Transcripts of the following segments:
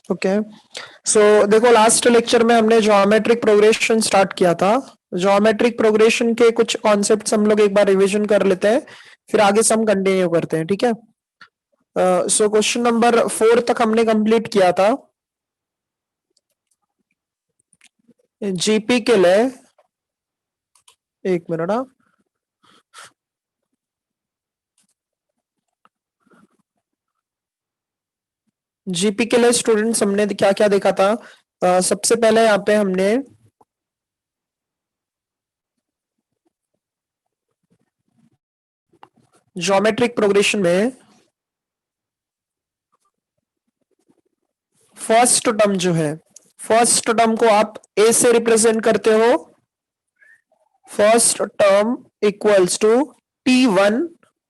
Okay, सो देखो last lecture में हमने ज्योमेट्रिक प्रोग्रेशन स्टार्ट किया था। ज्योमेट्रिक प्रोग्रेशन के कुछ कॉन्सेप्ट्स हम लोग एक बार रिवीजन कर लेते हैं, फिर आगे से हम कंटिन्यू करते हैं, ठीक है। सो क्वेश्चन नंबर 4 तक हमने कंप्लीट किया था। जीपी के लिए एक मिनट, हाँ। जीपी के लिए स्टूडेंट्स हमने क्या क्या देखा था। सबसे पहले यहाँ पे हमने ज्योमेट्रिक प्रोग्रेशन में फर्स्ट टर्म जो है, फर्स्ट टर्म को आप ए से रिप्रेजेंट करते हो। First term equals to T1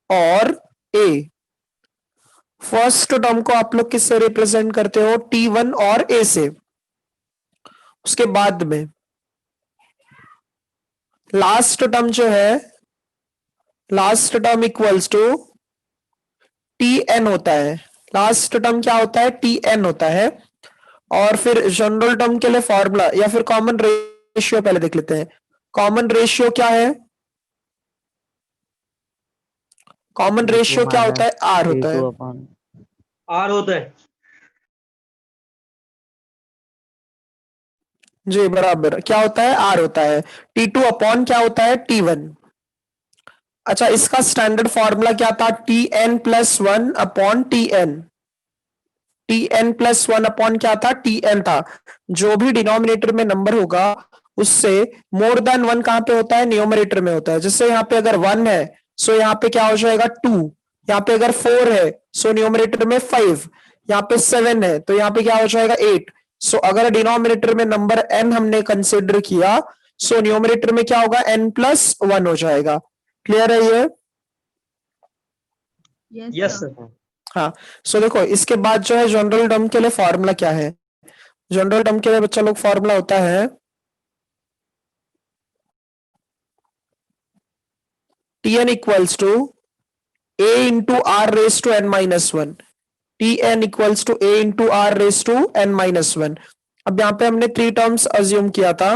और ए। फर्स्ट टर्म को आप लोग किससे रिप्रेजेंट करते हो? T1 और ए से। उसके बाद में लास्ट टर्म जो है, last term equals to Tn होता है। लास्ट टर्म क्या होता है? Tn होता है। और फिर जनरल टर्म के लिए फॉर्मूला या फिर कॉमन रेशियो पहले देख लेते हैं। कॉमन रेशियो क्या है? कॉमन रेशियो क्या होता है? आर होता है। आर होता है जी बराबर, क्या होता है? आर होता है। T2 अपॉन क्या होता है? T1। अच्छा, इसका स्टैंडर्ड फॉर्मूला क्या था? Tn plus one upon Tn। Tn plus one upon क्या था? Tn था। जो भी डिनोमिनेटर में नंबर होगा उससे मोर देन वन कहां पे होता है? न्यूमरेटर में होता है। जैसे यहाँ पे अगर 1 है सो यहाँ पे क्या हो जाएगा? 2। यहाँ पे अगर 4 है सो न्यूमरेटर में 5। यहाँ पे 7 है तो यहाँ पे क्या हो जाएगा? 8। सो अगर डिनोमिनेटर में नंबर n हमने कंसिडर किया सो न्यूमरेटर में क्या होगा? n प्लस वन हो जाएगा। क्लियर है ये? Yes sir. हाँ। सो देखो इसके बाद जो है जनरल टर्म के लिए फॉर्मूला क्या है? जनरल टर्म के लिए बच्चा लोग फॉर्मूला होता है Tn equals to a into r raise to n minus one. Tn equals to a into r raise to n minus one. अब यहां पे हमने 3 टर्म्स अज्यूम किया था।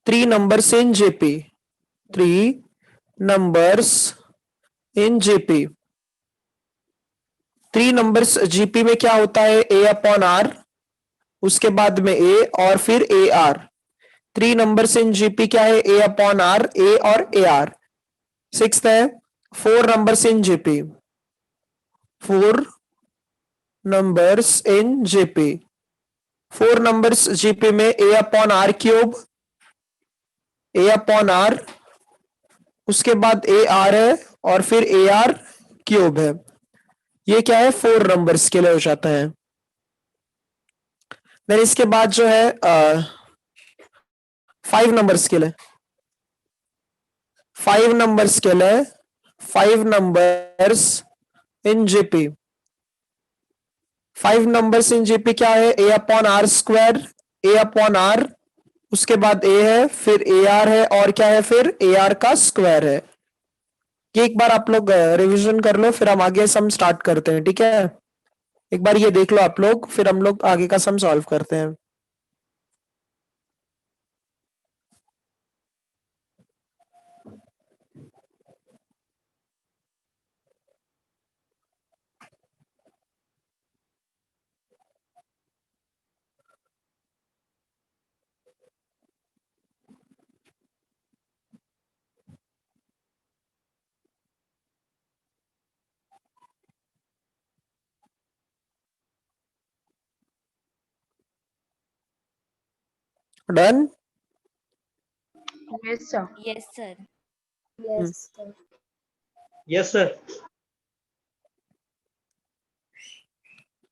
3 numbers in JP. 3 numbers in JP. 3 numbers GP में क्या होता है? a अपॉन आर, उसके बाद में a और फिर A R. 3 numbers in GP क्या है? a अपॉन आर, a और ए आर। 6th है 4 numbers in GP. 4 numbers in GP. 4 numbers GP में a upon r cube, a upon r, उसके बाद ए आर है और फिर ए आर क्यूब है। ये क्या है? 4 नंबर्स के लिए हो जाता है। देन इसके बाद जो है 5 नंबर्स के लिए, 5 नंबर्स के लिए 5 numbers in GP. 5 numbers in GP क्या है? a upon r square, a upon r, उसके बाद a है, फिर ए आर है और क्या है? फिर ए आर का स्क्वायर है। ये एक बार आप लोग रिवीजन कर लो, फिर हम आगे सम स्टार्ट करते हैं, ठीक है। एक बार ये देख लो आप लोग, फिर हम लोग आगे का सम सॉल्व करते हैं। Done? Yes, sir. Yes, sir. Yes, sir. Yes sir.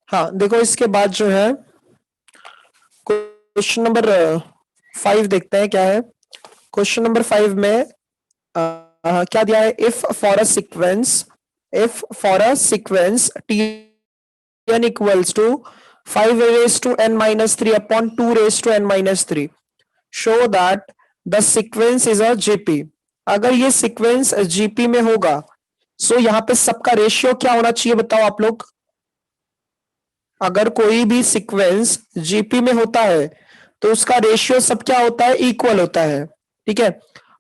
हाँ देखो इसके बाद जो है क्वेश्चन नंबर 5 देखते हैं क्या है। क्वेश्चन नंबर 5 में क्या दिया है? If for a sequence Tn equals to 5 raised to n minus 3 upon 2 raised to n minus 3, show that the sequence is a GP। अगर ये सीक्वेंस जीपी में होगा सो यहाँ पे सबका रेशियो क्या होना चाहिए? बताओ आप लोग। अगर कोई भी सीक्वेंस जीपी में होता है तो उसका रेशियो सब क्या होता है, इक्वल होता है, ठीक है।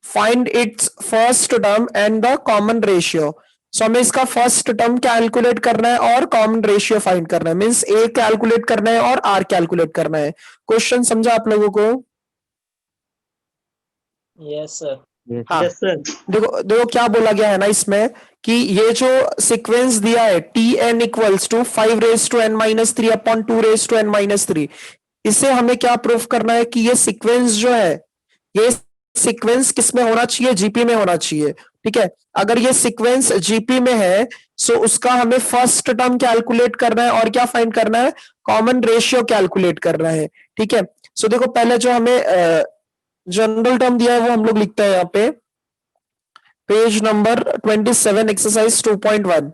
Find its first term and the common ratio. So हमें इसका फर्स्ट टर्म कैलकुलेट करना है और कॉमन रेशियो फाइंड करना है, मींस ए कैलकुलेट करना है और आर कैलकुलेट करना है। क्वेश्चन समझा आप लोगों को? Yes sir. हाँ, यस सर। देखो देखो क्या बोला गया है ना इसमें कि ये जो सीक्वेंस दिया है T n equals to 5 raised to n-3 अपॉन 2 raised to n-3, इसे हमें क्या प्रूफ करना है कि ये सीक्वेंस जो है, ये सीक्वेंस किस में होना चाहिए, जीपी में होना चाहिए, ठीक है। अगर ये सीक्वेंस जीपी में है सो उसका हमें फर्स्ट टर्म कैलकुलेट करना है और क्या फाइंड करना है, कॉमन रेशियो कैलकुलेट करना है, ठीक है। सो देखो पहले जो हमें जनरल टर्म दिया है वो हम लोग लिखते हैं यहाँ पे, page number 27 exercise 2.1,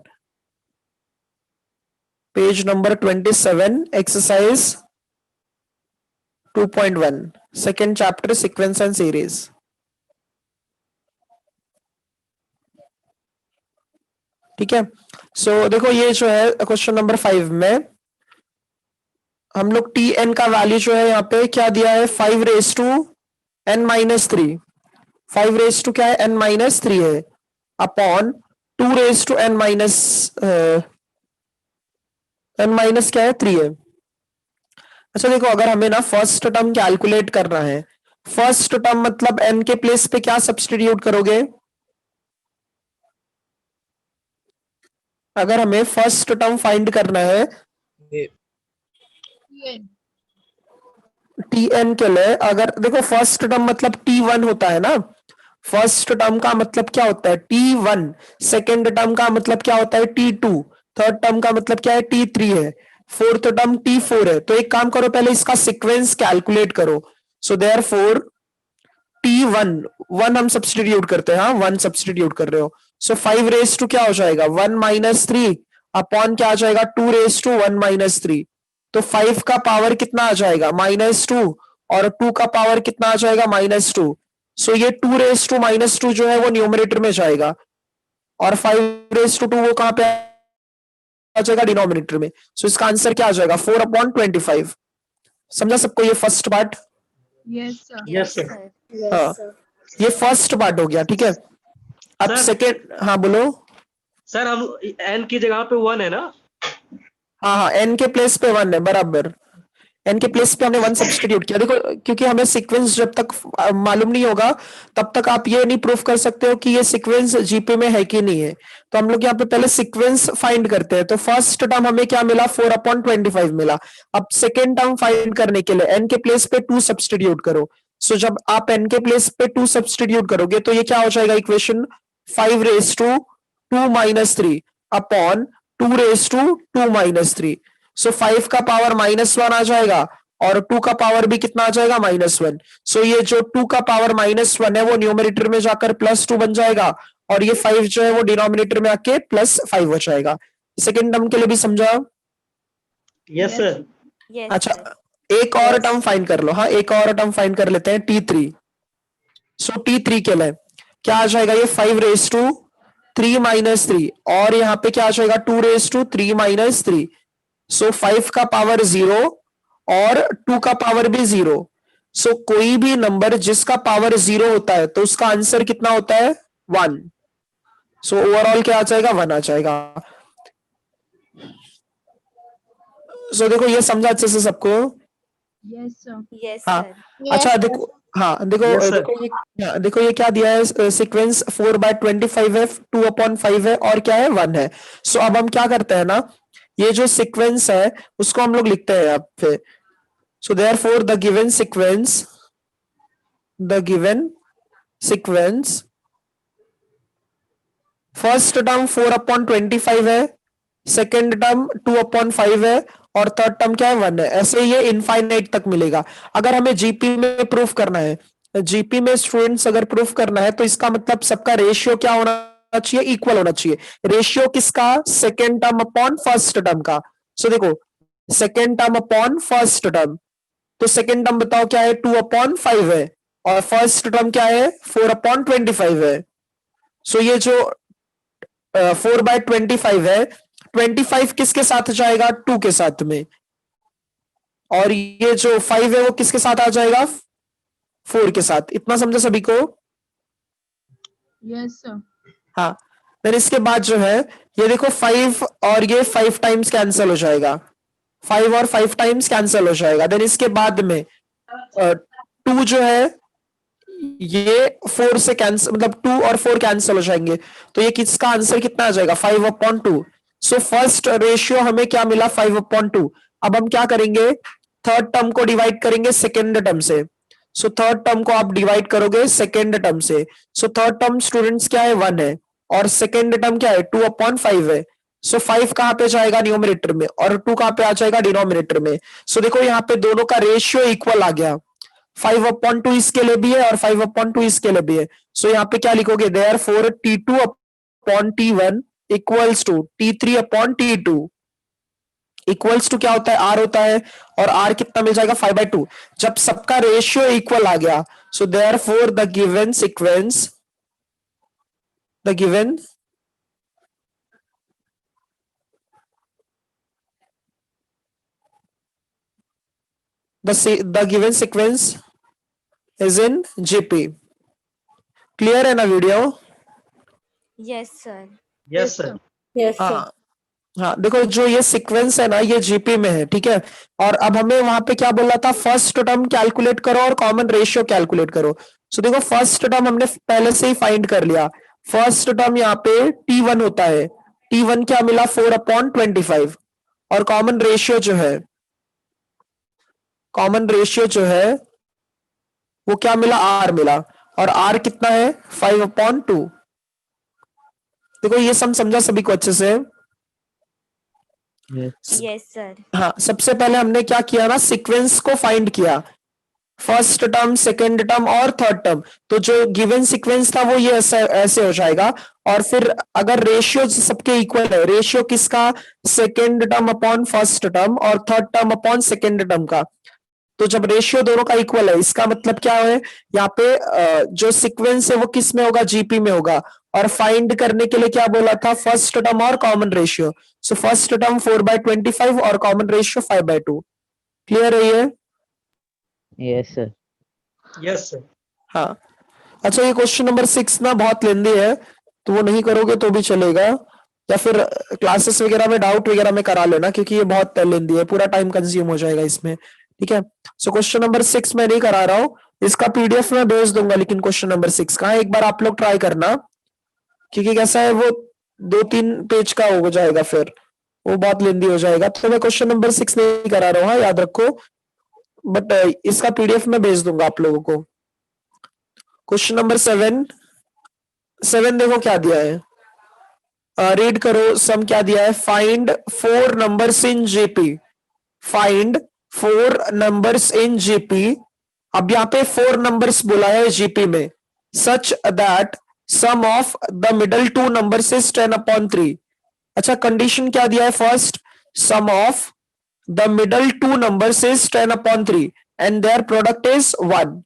page number 27 exercise 2.1, second chapter sequence and series. ठीक है। सो देखो ये जो है क्वेश्चन नंबर 5 में हम लोग टी एन का वैल्यू जो है यहाँ पे क्या दिया है, 5 raised to n-3, 5 raised to क्या है, n-3 है, अपॉन 2 raised to n क्या है, 3 है। अच्छा देखो अगर हमें ना फर्स्ट टर्म कैलकुलेट करना है, फर्स्ट टर्म मतलब n के प्लेस पे क्या सब्सटीट्यूट करोगे? अगर हमें फर्स्ट टर्म फाइंड करना है टी एन के लिए, अगर देखो फर्स्ट टर्म मतलब T1 होता है ना, फर्स्ट टर्म का मतलब क्या होता है T1, सेकेंड टर्म का मतलब क्या होता है T2, थर्ड टर्म का मतलब क्या है T3 है, फोर्थ टर्म T4 है। तो एक काम करो पहले इसका सीक्वेंस कैलकुलेट करो। सो देयरफॉर T1 1 हम सब्सटीट्यूट करते हैं, हाँ 1 सब्सटीट्यूट कर रहे हो। सो 5 raised to क्या हो जाएगा 1-3 अपॉन क्या आ जाएगा 2 raised to 1-3। तो 5 का पावर कितना आ जाएगा -2 और 2 का पावर कितना आ जाएगा -2। सो ये 2 raised to -2 जो है वो न्यूमरेटर में जाएगा और 5 raised to 2 वो कहां पे आ जाएगा, डिनोमिनेटर में। सो इसका आंसर क्या आ जाएगा 4/25। समझा सबको ये first part? Yes sir. Yes, हाँ sir. ये फर्स्ट पार्ट हो गया, ठीक है। अब सर। सेकेंड, हाँ बोलो। सर हम n की जगह पे 1 है ना? हाँ हाँ एन के प्लेस पे 1 है, बराबर। एन के प्लेस पे हमने 1 सब्सटीट्यूट किया। देखो क्योंकि हमें सीक्वेंस जब तक मालूम नहीं होगा तब तक आप ये नहीं प्रूफ कर सकते हो कि ये सीक्वेंस जीपी में है कि नहीं है। तो हम लोग यहाँ पे पहले सीक्वेंस फाइंड करते हैं। तो फर्स्ट टर्म हमें क्या मिला 4/25 मिला। अब सेकेंड टर्म फाइंड करने के लिए एन के प्लेस पे 2 सब्सटीट्यूट करो। सो जब आप एन के प्लेस पे 2 सब्सटीट्यूट करोगे तो ये क्या हो जाएगा equation 5 raised to 2-3 upon 2 raised to 2-3। सो 5 का पावर -1 आ जाएगा और 2 का पावर भी कितना आ जाएगा -1। सो ये जो 2 का पावर -1 है वो न्यूमरेटर में जाकर +2 बन जाएगा और ये 5 जो है वो डिनोमिनेटर में आके +5 हो जाएगा। सेकेंड टर्म के लिए भी समझा? Yes sir. Yes, अच्छा sir. एक और Yes. टर्म फाइंड कर लो, हाँ एक और टर्म फाइंड कर लेते हैं T3। सो T3 के लिए क्या आ जाएगा, ये 5 raised to 3-3 और यहाँ पे क्या आ जाएगा 2 raised to 3-3। सो 5 का पावर 0 और 2 का पावर भी 0। सो कोई भी नंबर जिसका पावर 0 होता है तो उसका आंसर कितना होता है 1। सो ओवरऑल क्या आ जाएगा 1 आ जाएगा। सो देखो ये समझा अच्छे से सबको? Yes, हाँ sir. अच्छा देखो, हाँ देखो Yes, sir. देखो ये क्या दिया है, सीक्वेंस 4/25 है, 2/5 है और क्या है 1 है। सो अब हम क्या करते हैं ना, ये जो सीक्वेंस है उसको हम लोग लिखते हैं यहाँ पे। So therefore the given sequence first term 4/25 है, सेकेंड टर्म 2/5 है और थर्ड टर्म क्या है 1 है। ऐसे ये इनफाइनाइट तक मिलेगा। अगर हमें जीपी में प्रूफ करना है, जीपी में स्टूडेंट्स अगर प्रूफ करना है तो इसका मतलब सबका रेशियो क्या होना चाहिए, इक्वल होना चाहिए। रेशियो किसका, second term upon first term का। सो देखो second term upon first term, तो सेकेंड टर्म बताओ क्या है 2/5 है और फर्स्ट टर्म क्या है 4/25 है। सो ये जो 4/25 है 25 किसके साथ जाएगा? 2 के साथ में, और ये जो 5 है वो किसके साथ आ जाएगा? 4 के साथ। इतना समझा सभी को? Yes, sir. हाँ, फिर इसके बाद जो है ये देखो 5 और ये 5 टाइम्स कैंसिल हो जाएगा, 5 और 5 टाइम्स कैंसिल हो जाएगा। देन इसके बाद में 2 जो है ये 4 से कैंसिल, मतलब 2 और 4 कैंसिल हो जाएंगे, तो ये किसका आंसर कितना आ जाएगा? 5/2। सो फर्स्ट रेशियो हमें क्या मिला? 5/2। अब हम क्या करेंगे? थर्ड टर्म को डिवाइड करेंगे सेकेंड टर्म से। सो थर्ड टर्म को आप डिवाइड करोगे सेकेंड टर्म से। सो थर्ड टर्म स्टूडेंट्स क्या है? 1 है, और सेकेंड टर्म क्या है? 2/5 है। सो 5 कहां पे जाएगा? न्यूमरेटर में, और 2 कहां पे आ जाएगा? डिनोमिनेटर में। सो देखो यहाँ पे दोनों का रेशियो इक्वल आ गया। 5/2 इसके लिए भी है और 5/2 इसके लिए भी है। सो यहाँ पे क्या लिखोगे? Therefore T2/T1 equals to T3/T2 equals to क्या होता है? R होता है, और R कितना मिल जाएगा? 5/2। जब सबका रेशियो इक्वल आ गया, so therefore the given sequence, the given the given sequence is in GP. Clear है ना video? Yes, sir. Yes sir. Yes, sir. हाँ हाँ, देखो जो ये सीक्वेंस है ना, ये जीपी में है, ठीक है। और अब हमें वहां पे क्या बोला था? फर्स्ट टर्म कैलकुलेट करो और कॉमन रेशियो कैलकुलेट करो। सो देखो फर्स्ट टर्म हमने पहले से ही फाइंड कर लिया। फर्स्ट टर्म यहाँ पे T1 होता है। T1 क्या मिला? 4/25। और कॉमन रेशियो जो है, कॉमन रेशियो जो है वो क्या मिला? R मिला, और R कितना है? 5/2। देखो ये सम समझा सभी को अच्छे से? Yes, sir. हाँ, सबसे पहले हमने क्या किया ना? सीक्वेंस को फाइंड किया, फर्स्ट टर्म, सेकेंड टर्म और थर्ड टर्म। तो जो गिवन सीक्वेंस था वो ये ऐसे हो जाएगा। और फिर अगर रेशियो सबके इक्वल है, रेशियो किसका? Second term upon first term और third term upon second term का। तो जब रेशियो दोनों का इक्वल है, इसका मतलब क्या है? यहाँ पे जो सीक्वेंस है वो किस में होगा? जीपी में होगा। और फाइंड करने के लिए क्या बोला था? फर्स्ट टर्म और common ratio. So first term 4/25 और कॉमन रेशियो 5/2। क्लियर है ये? Yes sir. Yes sir. हाँ, अच्छा ये क्वेश्चन नंबर 6 ना बहुत लेंदी है, तो वो नहीं करोगे तो भी चलेगा, या फिर क्लासेस वगैरह में डाउट वगैरह में करा लेना, क्योंकि ये बहुत लेंदी है, पूरा टाइम कंज्यूम हो जाएगा इसमें, ठीक है। सो क्वेश्चन नंबर 6 मैं नहीं करा रहा हूँ, इसका पीडीएफ मैं भेज दूंगा, लेकिन क्वेश्चन नंबर 6 का एक बार आप लोग ट्राई करना, क्योंकि कैसा है वो 2-3 पेज का हो जाएगा, फिर वो बहुत लेंदी हो जाएगा। तो मैं क्वेश्चन नंबर 6 नहीं करा रहा हूँ, हाँ, याद रखो, बट इसका पीडीएफ मैं भेज दूंगा आप लोगों को। क्वेश्चन नंबर 7 देखो क्या दिया है, रीड करो। सम क्या दिया है? Find 4 numbers in GP. Find 4 numbers in GP. अब यहाँ पे 4 नंबर्स बोला है जीपी में, such that sum of the middle 2 numbers is 10/3। अच्छा, कंडीशन क्या दिया है? First, sum of the middle 2 numbers is 10/3 and their product is 1।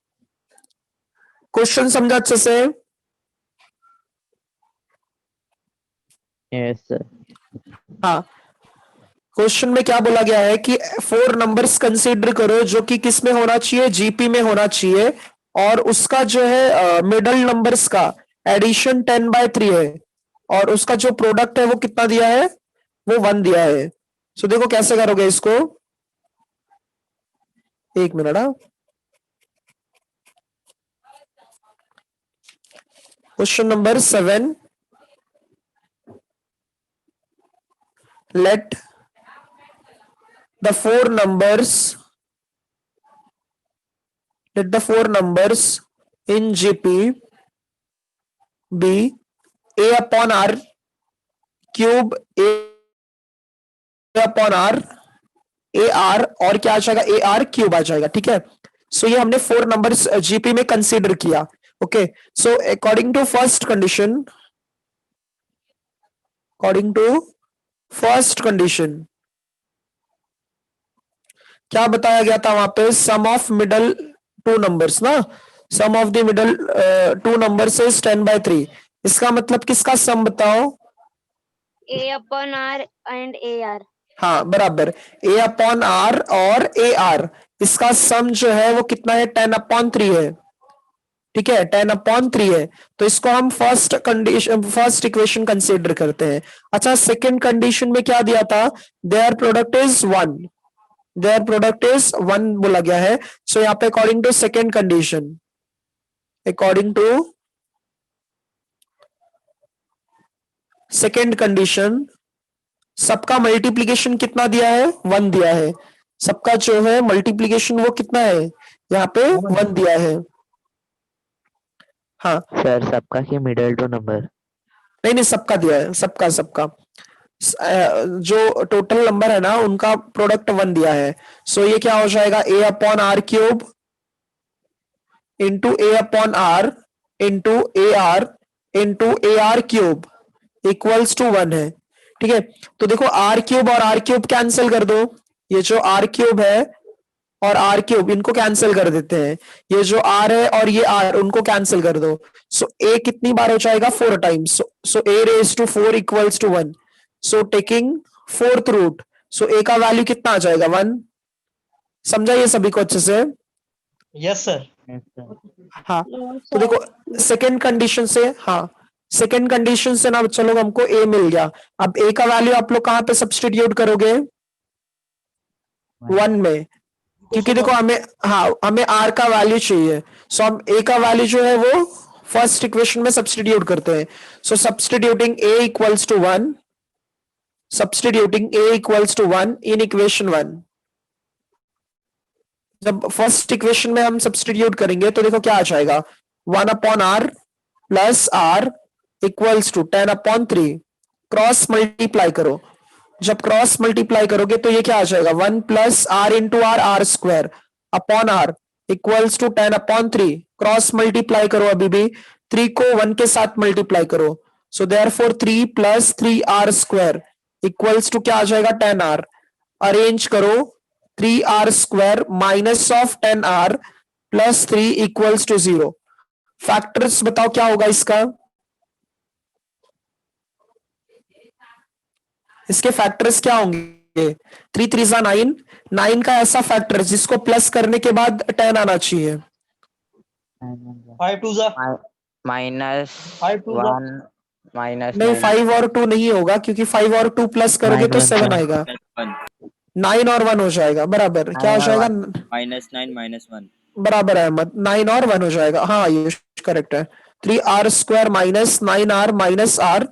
Question समझा अच्छे से? Yes sir. हाँ, क्वेश्चन में क्या बोला गया है कि 4 नंबर्स कंसीडर करो जो कि किस में होना चाहिए? जीपी में होना चाहिए, और उसका जो है मिडल नंबर्स का एडिशन 10/3 है, और उसका जो प्रोडक्ट है वो कितना दिया है? वो 1 दिया है। सो देखो कैसे करोगे इसको, एक minute. Question number 7, let the 4 numbers in GP be A/R cube, A/R, AR, और क्या आ जाएगा? AR क्यूब आ जाएगा, ठीक है। सो ये हमने 4 नंबर्स जीपी में कंसीडर किया। Okay, so according to first condition, क्या बताया गया था वहां पे? सम ऑफ मिडल 2 नंबर्स ना, sum of the middle 2 numbers is 10/3। इसका मतलब किसका सम बताओ? A upon R and AR. हाँ बराबर, ए अपॉन आर और ए आर, इसका सम जो है वो कितना है, 10/3 है। ठीक है, 10/3 है। तो इसको हम first condition, first equation consider करते हैं। अच्छा, सेकंड कंडीशन में क्या दिया था, their product is 1, their product is 1 बोला गया है। सो यहाँ पे according to second condition, according to second condition, सबका मल्टीप्लीकेशन कितना दिया है, 1 दिया है। सबका जो है मल्टीप्लीकेशन वो कितना है, यहाँ पे 1 दिया है। हाँ सर सबका की मिडिल टू नंबर। नहीं नहीं, सबका दिया है, सबका सबका जो टोटल नंबर है ना उनका प्रोडक्ट 1 दिया है। सो ये क्या हो जाएगा, a upon r cube into a upon r into a r into a r cube equals to 1 है। ठीक है, तो देखो आर क्यूब और आर क्यूब कैंसिल कर दो, ये जो आर क्यूब है और आर क्यूब इनको कैंसिल कर देते हैं, ये जो आर है और ये आर उनको कैंसिल कर दो। सो ए कितनी बार हो जाएगा, 4 times. So a raise to 4 equals to 1। So taking fourth root, so a का वैल्यू कितना आ जाएगा, 1। समझा ये सभी को अच्छे से? Yes, sir. Yes, sir. हाँ, तो देखो सेकंड कंडीशन से, हाँ सेकंड कंडीशन से ना चलो हमको ए मिल गया। अब ए का वैल्यू आप लोग कहाँ पे सब्सटीट्यूट करोगे, 1 में, क्योंकि देखो हमें, हाँ हमें आर का वैल्यू चाहिए। सो हम ए का वैल्यू जो है वो फर्स्ट इक्वेशन में सब्सटीट्यूट करते हैं। So substituting a equals to 1, substituting a equals to 1 in equation 1। जब फर्स्ट इक्वेशन में हम सब्सटीट्यूट करेंगे तो देखो क्या आ जाएगा, 1 upon r plus r equals to 10/3। Cross multiply करो, जब क्रॉस मल्टीप्लाई करोगे तो ये क्या आ जाएगा, 1 plus r into r, r square upon are equals to 10/3। Cross multiply करो, अभी भी 3 को 1 के साथ मल्टीप्लाई करो। So therefore 3 plus 3 r square equals to क्या आ जाएगा, 10r। अरेंज करो, 3r square minus of 10r plus 3 equals to 0। Factors बताओ क्या होगा इसका, इसके फैक्टर्स क्या होंगे, 3 3 9, 9 का ऐसा फैक्टर जिसको प्लस करने के बाद 10 आना चाहिए। 5 2 जा, माइनस 5 2 जा, 1 माइनस नहीं 5 और 2 नहीं होगा, क्योंकि 5 और 2 प्लस करोगे तो 7 आएगा, 9 और 1 हो जाएगा, बराबर क्या हो जाएगा, -9 -1 बराबर है अहमद, 9 और 1 हो जाएगा। हाँ ये करेक्ट है, 3r square minus 9r minus r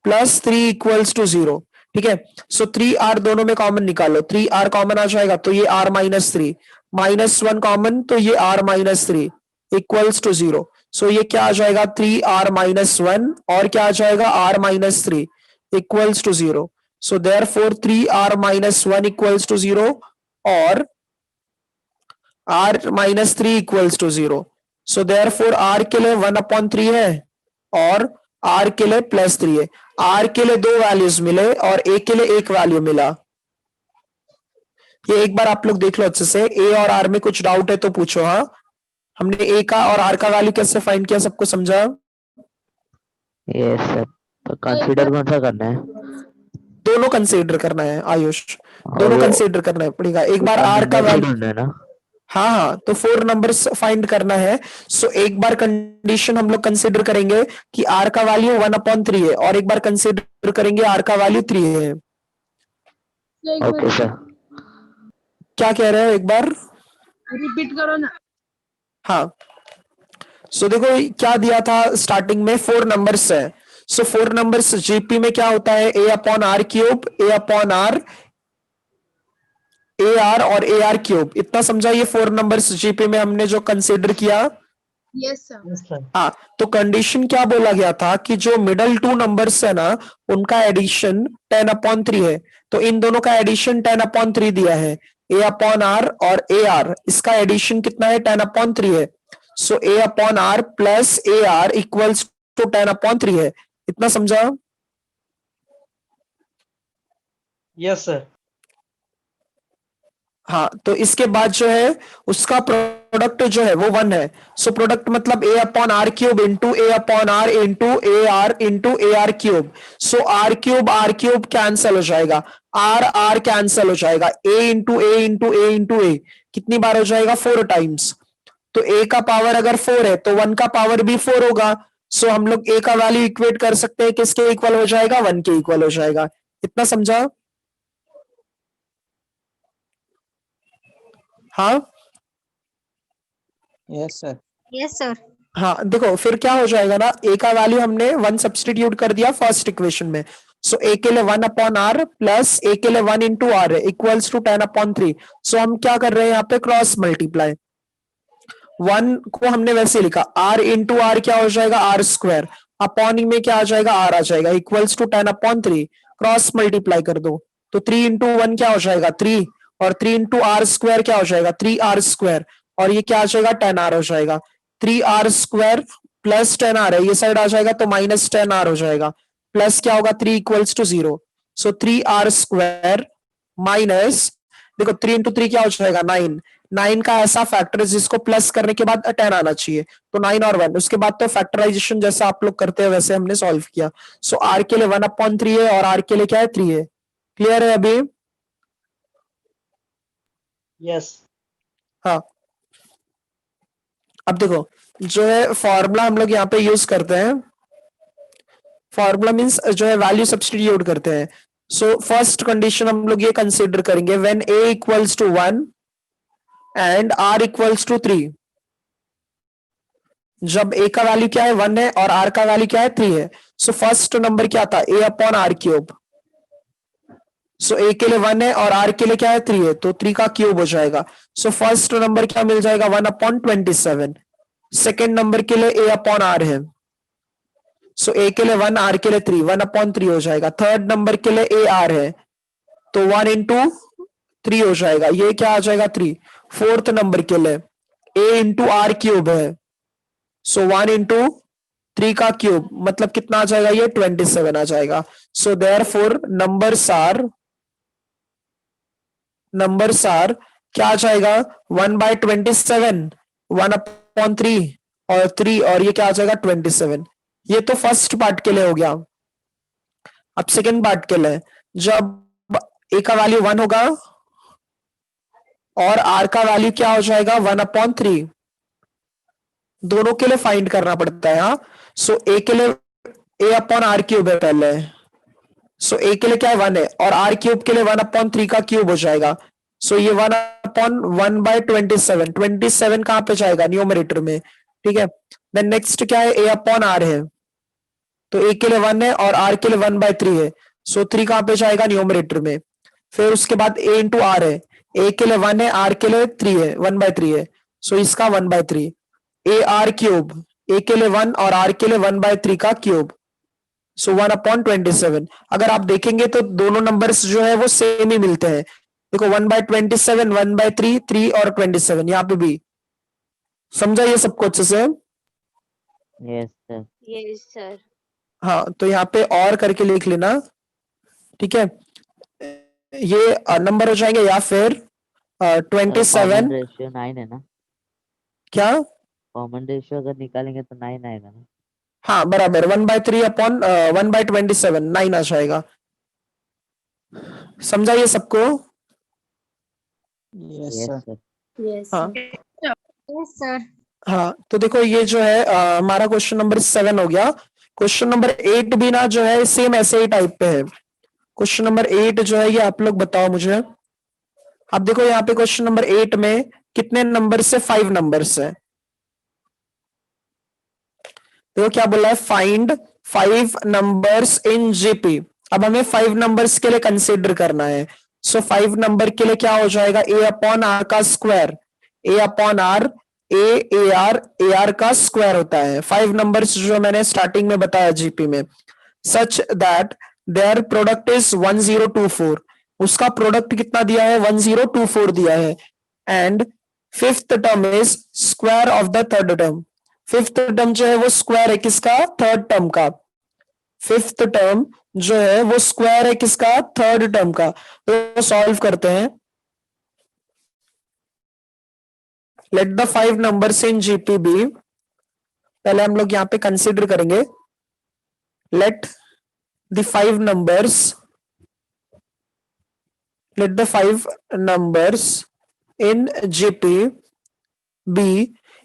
plus 3 equals to 0। ठीक है, सो 3r दोनों में कॉमन निकालो, 3r कॉमन आ जाएगा तो ये r माइनस 3, -1 कॉमन तो ये r माइनस 3 इक्वल्स टू 0। सो ये क्या आ जाएगा, 3r माइनस 1 और क्या आ जाएगा, r minus 3 equals to 0। So therefore 3r minus 1 equals to 0 और r minus 3 equals to 0। So therefore r के लिए 1/3 है और r के लिए +3 है। r के लिए 2 वैल्यूज मिले और a के लिए 1 वैल्यू मिला। ये एक बार आप लोग देख लो अच्छे से, a और r में कुछ डाउट है तो पूछो। हाँ, हमने a का और r का वैल्यू कैसे फाइंड किया, सबको समझा? Yes sir. तो कंसीडर कौन सा करना है? दोनों कंसीडर करना है आयुष, और दोनों वो कंसीडर करना पड़ेगा। एक बार r का number वैल्यू, ढूंढना है ना? हाँ हाँ, तो 4 नंबर्स फाइंड करना है। सो एक बार कंडीशन हम लोग कंसीडर करेंगे कि r का वैल्यू 1/3 है और एक बार कंसीडर करेंगे r का वैल्यू 3 है। Okay sir. क्या कह रहे हो, एक बार रिपीट करो ना। हाँ, सो देखो क्या दिया था स्टार्टिंग में, 4 नंबर्स है। सो 4 नंबर्स जीपी में क्या होता है, a upon r cube, a upon r, a r और ए आर क्यूब। इतना समझा, ये 4 नंबर्स जीपी में हमने जो कंसीडर किया। Yes sir. yes, sir. हाँ, तो कंडीशन क्या बोला गया था कि जो मिडल 2 नंबर्स है ना उनका एडिशन 10/3 है। तो इन दोनों का एडिशन 10/3 दिया है, a अपॉन आर और ए आर, इसका एडिशन कितना है, 10/3 है। So a upon r plus a r equals to 10/3 है। इतना समझा? Yes, sir. हाँ, तो इसके बाद जो है उसका प्रोडक्ट जो है वो 1 है, सो प्रोडक्ट मतलब a upon r cube into a upon r into a r into a r cube. So r cube cancel हो जाएगा, आर आर कैंसल हो जाएगा, a into a into a into a कितनी बार हो जाएगा 4 times. तो a का पावर अगर 4 है तो 1 का पावर भी 4 होगा। सो हम लोग a का वैल्यू इक्वेट कर सकते हैं, किसके इक्वल हो जाएगा 1 के इक्वल हो जाएगा। इतना समझा? हाँ यस सर। Yes, sir. हाँ, देखो फिर क्या हो जाएगा ना, a का वैल्यू हमने 1 सब्सटीट्यूट कर दिया फर्स्ट इक्वेशन में। सो a के लिए 1 अपॉन आर प्लस a के लिए 1 इंटू आर है इक्वल्स टू 10 अपॉन 3। सो हम क्या कर रहे हैं यहाँ पे क्रॉस मल्टीप्लाई। 1 को हमने वैसे लिखा, r इंटू आर क्या हो जाएगा आर स्क्वायर, अपॉन में क्या आ जाएगा आर आ जाएगा equals to 10 upon 3। Cross multiply कर दो तो 3 इंटू 1 क्या हो जाएगा 3, और 3 इंटू आर स्क्वायर क्या हो जाएगा 3 आर स्क्वायर, और ये क्या आ जाएगा 10 आर हो जाएगा। 3 आर स्क्वायर प्लस 10 आर है, ये साइड आ जाएगा तो माइनस 10 आर हो जाएगा, प्लस क्या होगा 3 equals to 0। So 3 r square minus, देखो 3 इंटू 3 क्या हो जाएगा 9, 9 का ऐसा फैक्टर जिसको प्लस करने के बाद 10 आना चाहिए, तो 9 और 1, उसके बाद तो फैक्टराइजेशन जैसा आप लोग करते हैं वैसे हमने सॉल्व किया। सो आर के लिए 1 अपॉन 3 है और आर के लिए क्या है 3 है। क्लियर है अभी? यस। हाँ, अब देखो जो है फॉर्मूला हम लोग यहाँ पे यूज करते हैं, फॉर्मूला मींस जो है वैल्यू सब्स्टिट्यूट करते हैं। सो फर्स्ट कंडीशन हम लोग ये कंसीडर करेंगे, when a equals to 1 and r equals to 3। जब a का वैल्यू क्या है 1 है और r का वैल्यू क्या है 3 है। सो फर्स्ट नंबर क्या था a अपॉन आर क्यूब। सो a के लिए 1 है और r के लिए क्या है 3 है, तो 3 का क्यूब हो जाएगा। सो फर्स्ट नंबर क्या मिल जाएगा 1 अपॉन 27। सेकेंड नंबर के लिए a अपॉन r है, सो a के लिए 1 r के लिए 3, 1 अपॉन 3 हो जाएगा। थर्ड नंबर के लिए a r है तो 1 इंटू 3 हो जाएगा, ये क्या आ जाएगा 3। फोर्थ नंबर के लिए a इंटू आर क्यूब है, सो 1 इंटू 3 का क्यूब मतलब कितना आ जाएगा ये 27 आ जाएगा। सो देयरफॉर नंबर्स आर क्या आ जाएगा 1/27, 1 अपॉन 3 और 3, और ये क्या आ जाएगा 27। ये तो फर्स्ट पार्ट के लिए हो गया। अब सेकेंड पार्ट के लिए, जब a का वैल्यू 1 होगा और r का वैल्यू क्या हो जाएगा 1 अपॉन 3, दोनों के लिए फाइंड करना पड़ता है। हाँ, सो a के लिए a अपॉन आर क्यूब है पहले, सो a के लिए क्या है 1 है और r क्यूब के लिए 1 अपॉन 3 का क्यूब हो जाएगा। सो ये 1 अपॉन 1/27, 27 कहां पे जाएगा न्यूमरेटर में, ठीक है। देन नेक्स्ट क्या है a अपॉन r है, तो a के लिए 1 है और r के लिए 1/3 है, सो 3 कहां पे जाएगा न्यूमरेटर में। फिर उसके बाद a इंटू आर है, a के लिए 1 है r के लिए 3 है 1/3 है, सो इसका 1/3। a r क्यूब, a के लिए 1 और r के लिए 1/3 का क्यूब, सो 1 अपॉन 27। अगर आप देखेंगे तो दोनों नंबर्स जो है वो सेम ही मिलते हैं। देखो 1/27, 1/3, 3 और 27, यहाँ पे भी समझा ये सबको अच्छे से? Yes sir. Yes, sir. हाँ, तो यहाँ पे और करके लिख लेना, ठीक है। ये नंबर हो जाएंगे या फिर 27 कॉमन रेशियो 9 है ना, क्या, कॉमन रेशियो अगर निकालेंगे तो 9 आएगा ना। हाँ बराबर, 1/3 अपॉन 1/27, 9 आ जाएगा। समझा ये सबको? Yes yes sir. Sir. Yes. हाँ Yes, sir. हाँ, तो देखो ये जो है हमारा क्वेश्चन नंबर 7 हो गया। क्वेश्चन नंबर 8 भी ना जो है सेम ऐसे ही टाइप पे है। क्वेश्चन नंबर 8 जो है ये आप लोग बताओ मुझे। अब देखो यहाँ पे क्वेश्चन नंबर 8 में कितने नंबर से 5 नंबर्स है। देखो क्या बोला है, फाइंड 5 नंबर्स इन जीपी। अब हमें 5 नंबर्स के लिए कंसीडर करना है। सो 5 नंबर के लिए क्या हो जाएगा a अपॉन आर का square, a upon r a r का स्क्वायर होता है। 5 नंबर्स जो मैंने स्टार्टिंग में बताया जीपी में, such that there product is 1024। उसका प्रोडक्ट कितना दिया है 1024 दिया है। And fifth term is square of the third term. Fifth term जो है वो स्क्वायर है किसका, थर्ड टर्म का। फिफ्थ टर्म जो है वो स्क्वायर है किसका, थर्ड टर्म का। तो सॉल्व करते हैं। Let the 5 numbers in GP be, पहले हम लोग यहाँ पे कंसिडर करेंगे, let the 5 numbers, let the 5 numbers in GP be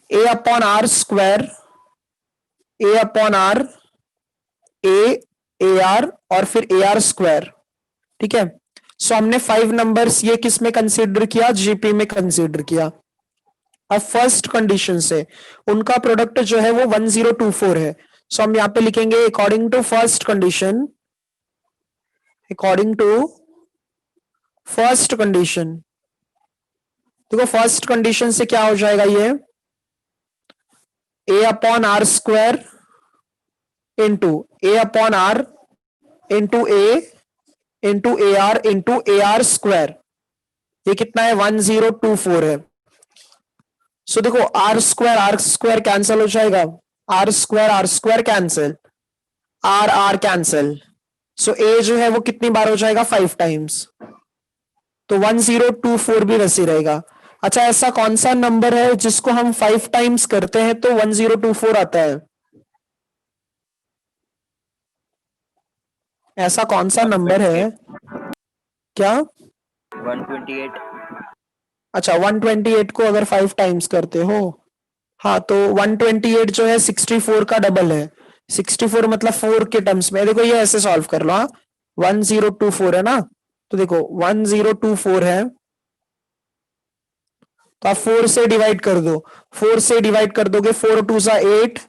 a upon r square, a upon r, a ar और फिर ar स्क्वायर। ठीक है, सो हमने 5 नंबर्स ये किस में कंसीडर किया, जीपी में कंसीडर किया। अब फर्स्ट कंडीशन से उनका प्रोडक्ट जो है वो 1024 है। सो हम यहाँ पे लिखेंगे according to first condition, according to first condition. देखो फर्स्ट कंडीशन से क्या हो जाएगा, ये a upon r square into a upon r into a into a r into a r square, ये कितना है 1024 है। सो देखो आर स्क्वायर कैंसिल हो जाएगा, r square cancel, r cancel. So a जो है वो कितनी बार हो जाएगा, 5 टाइम्स, तो 1024 भी वैसे रहेगा। अच्छा ऐसा कौन सा नंबर है जिसको हम 5 टाइम्स करते हैं तो 1024 आता है, ऐसा कौन सा नंबर है क्या? 128। अच्छा 128 को अगर 5 टाइम्स करते हो, हाँ तो 128 जो है 64 का डबल है। 64 मतलब 4 के टर्म्स में, देखो ये ऐसे सॉल्व कर लो, हाँ 1024 है ना, तो देखो 1024 है तो आप 4 से डिवाइड कर दो, 4 से डिवाइड कर दोगे 4 2 सा 8,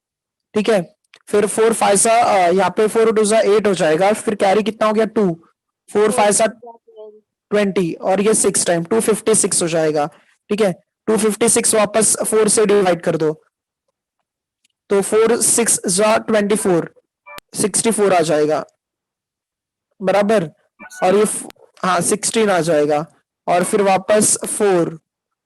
ठीक है, फिर 4 5 सा यहाँ पे 4 2 सा 8 हो जाएगा, फिर कैरी कितना हो गया 2, 4 5 सा 20 और ये 6 टाइम 256 हो जाएगा। ठीक है, 256 वापस 4 से डिवाइड कर दो, तो 4 6 जा 24, 64 आ जाएगा बराबर, और ये हाँ 16 आ जाएगा, और फिर वापस 4,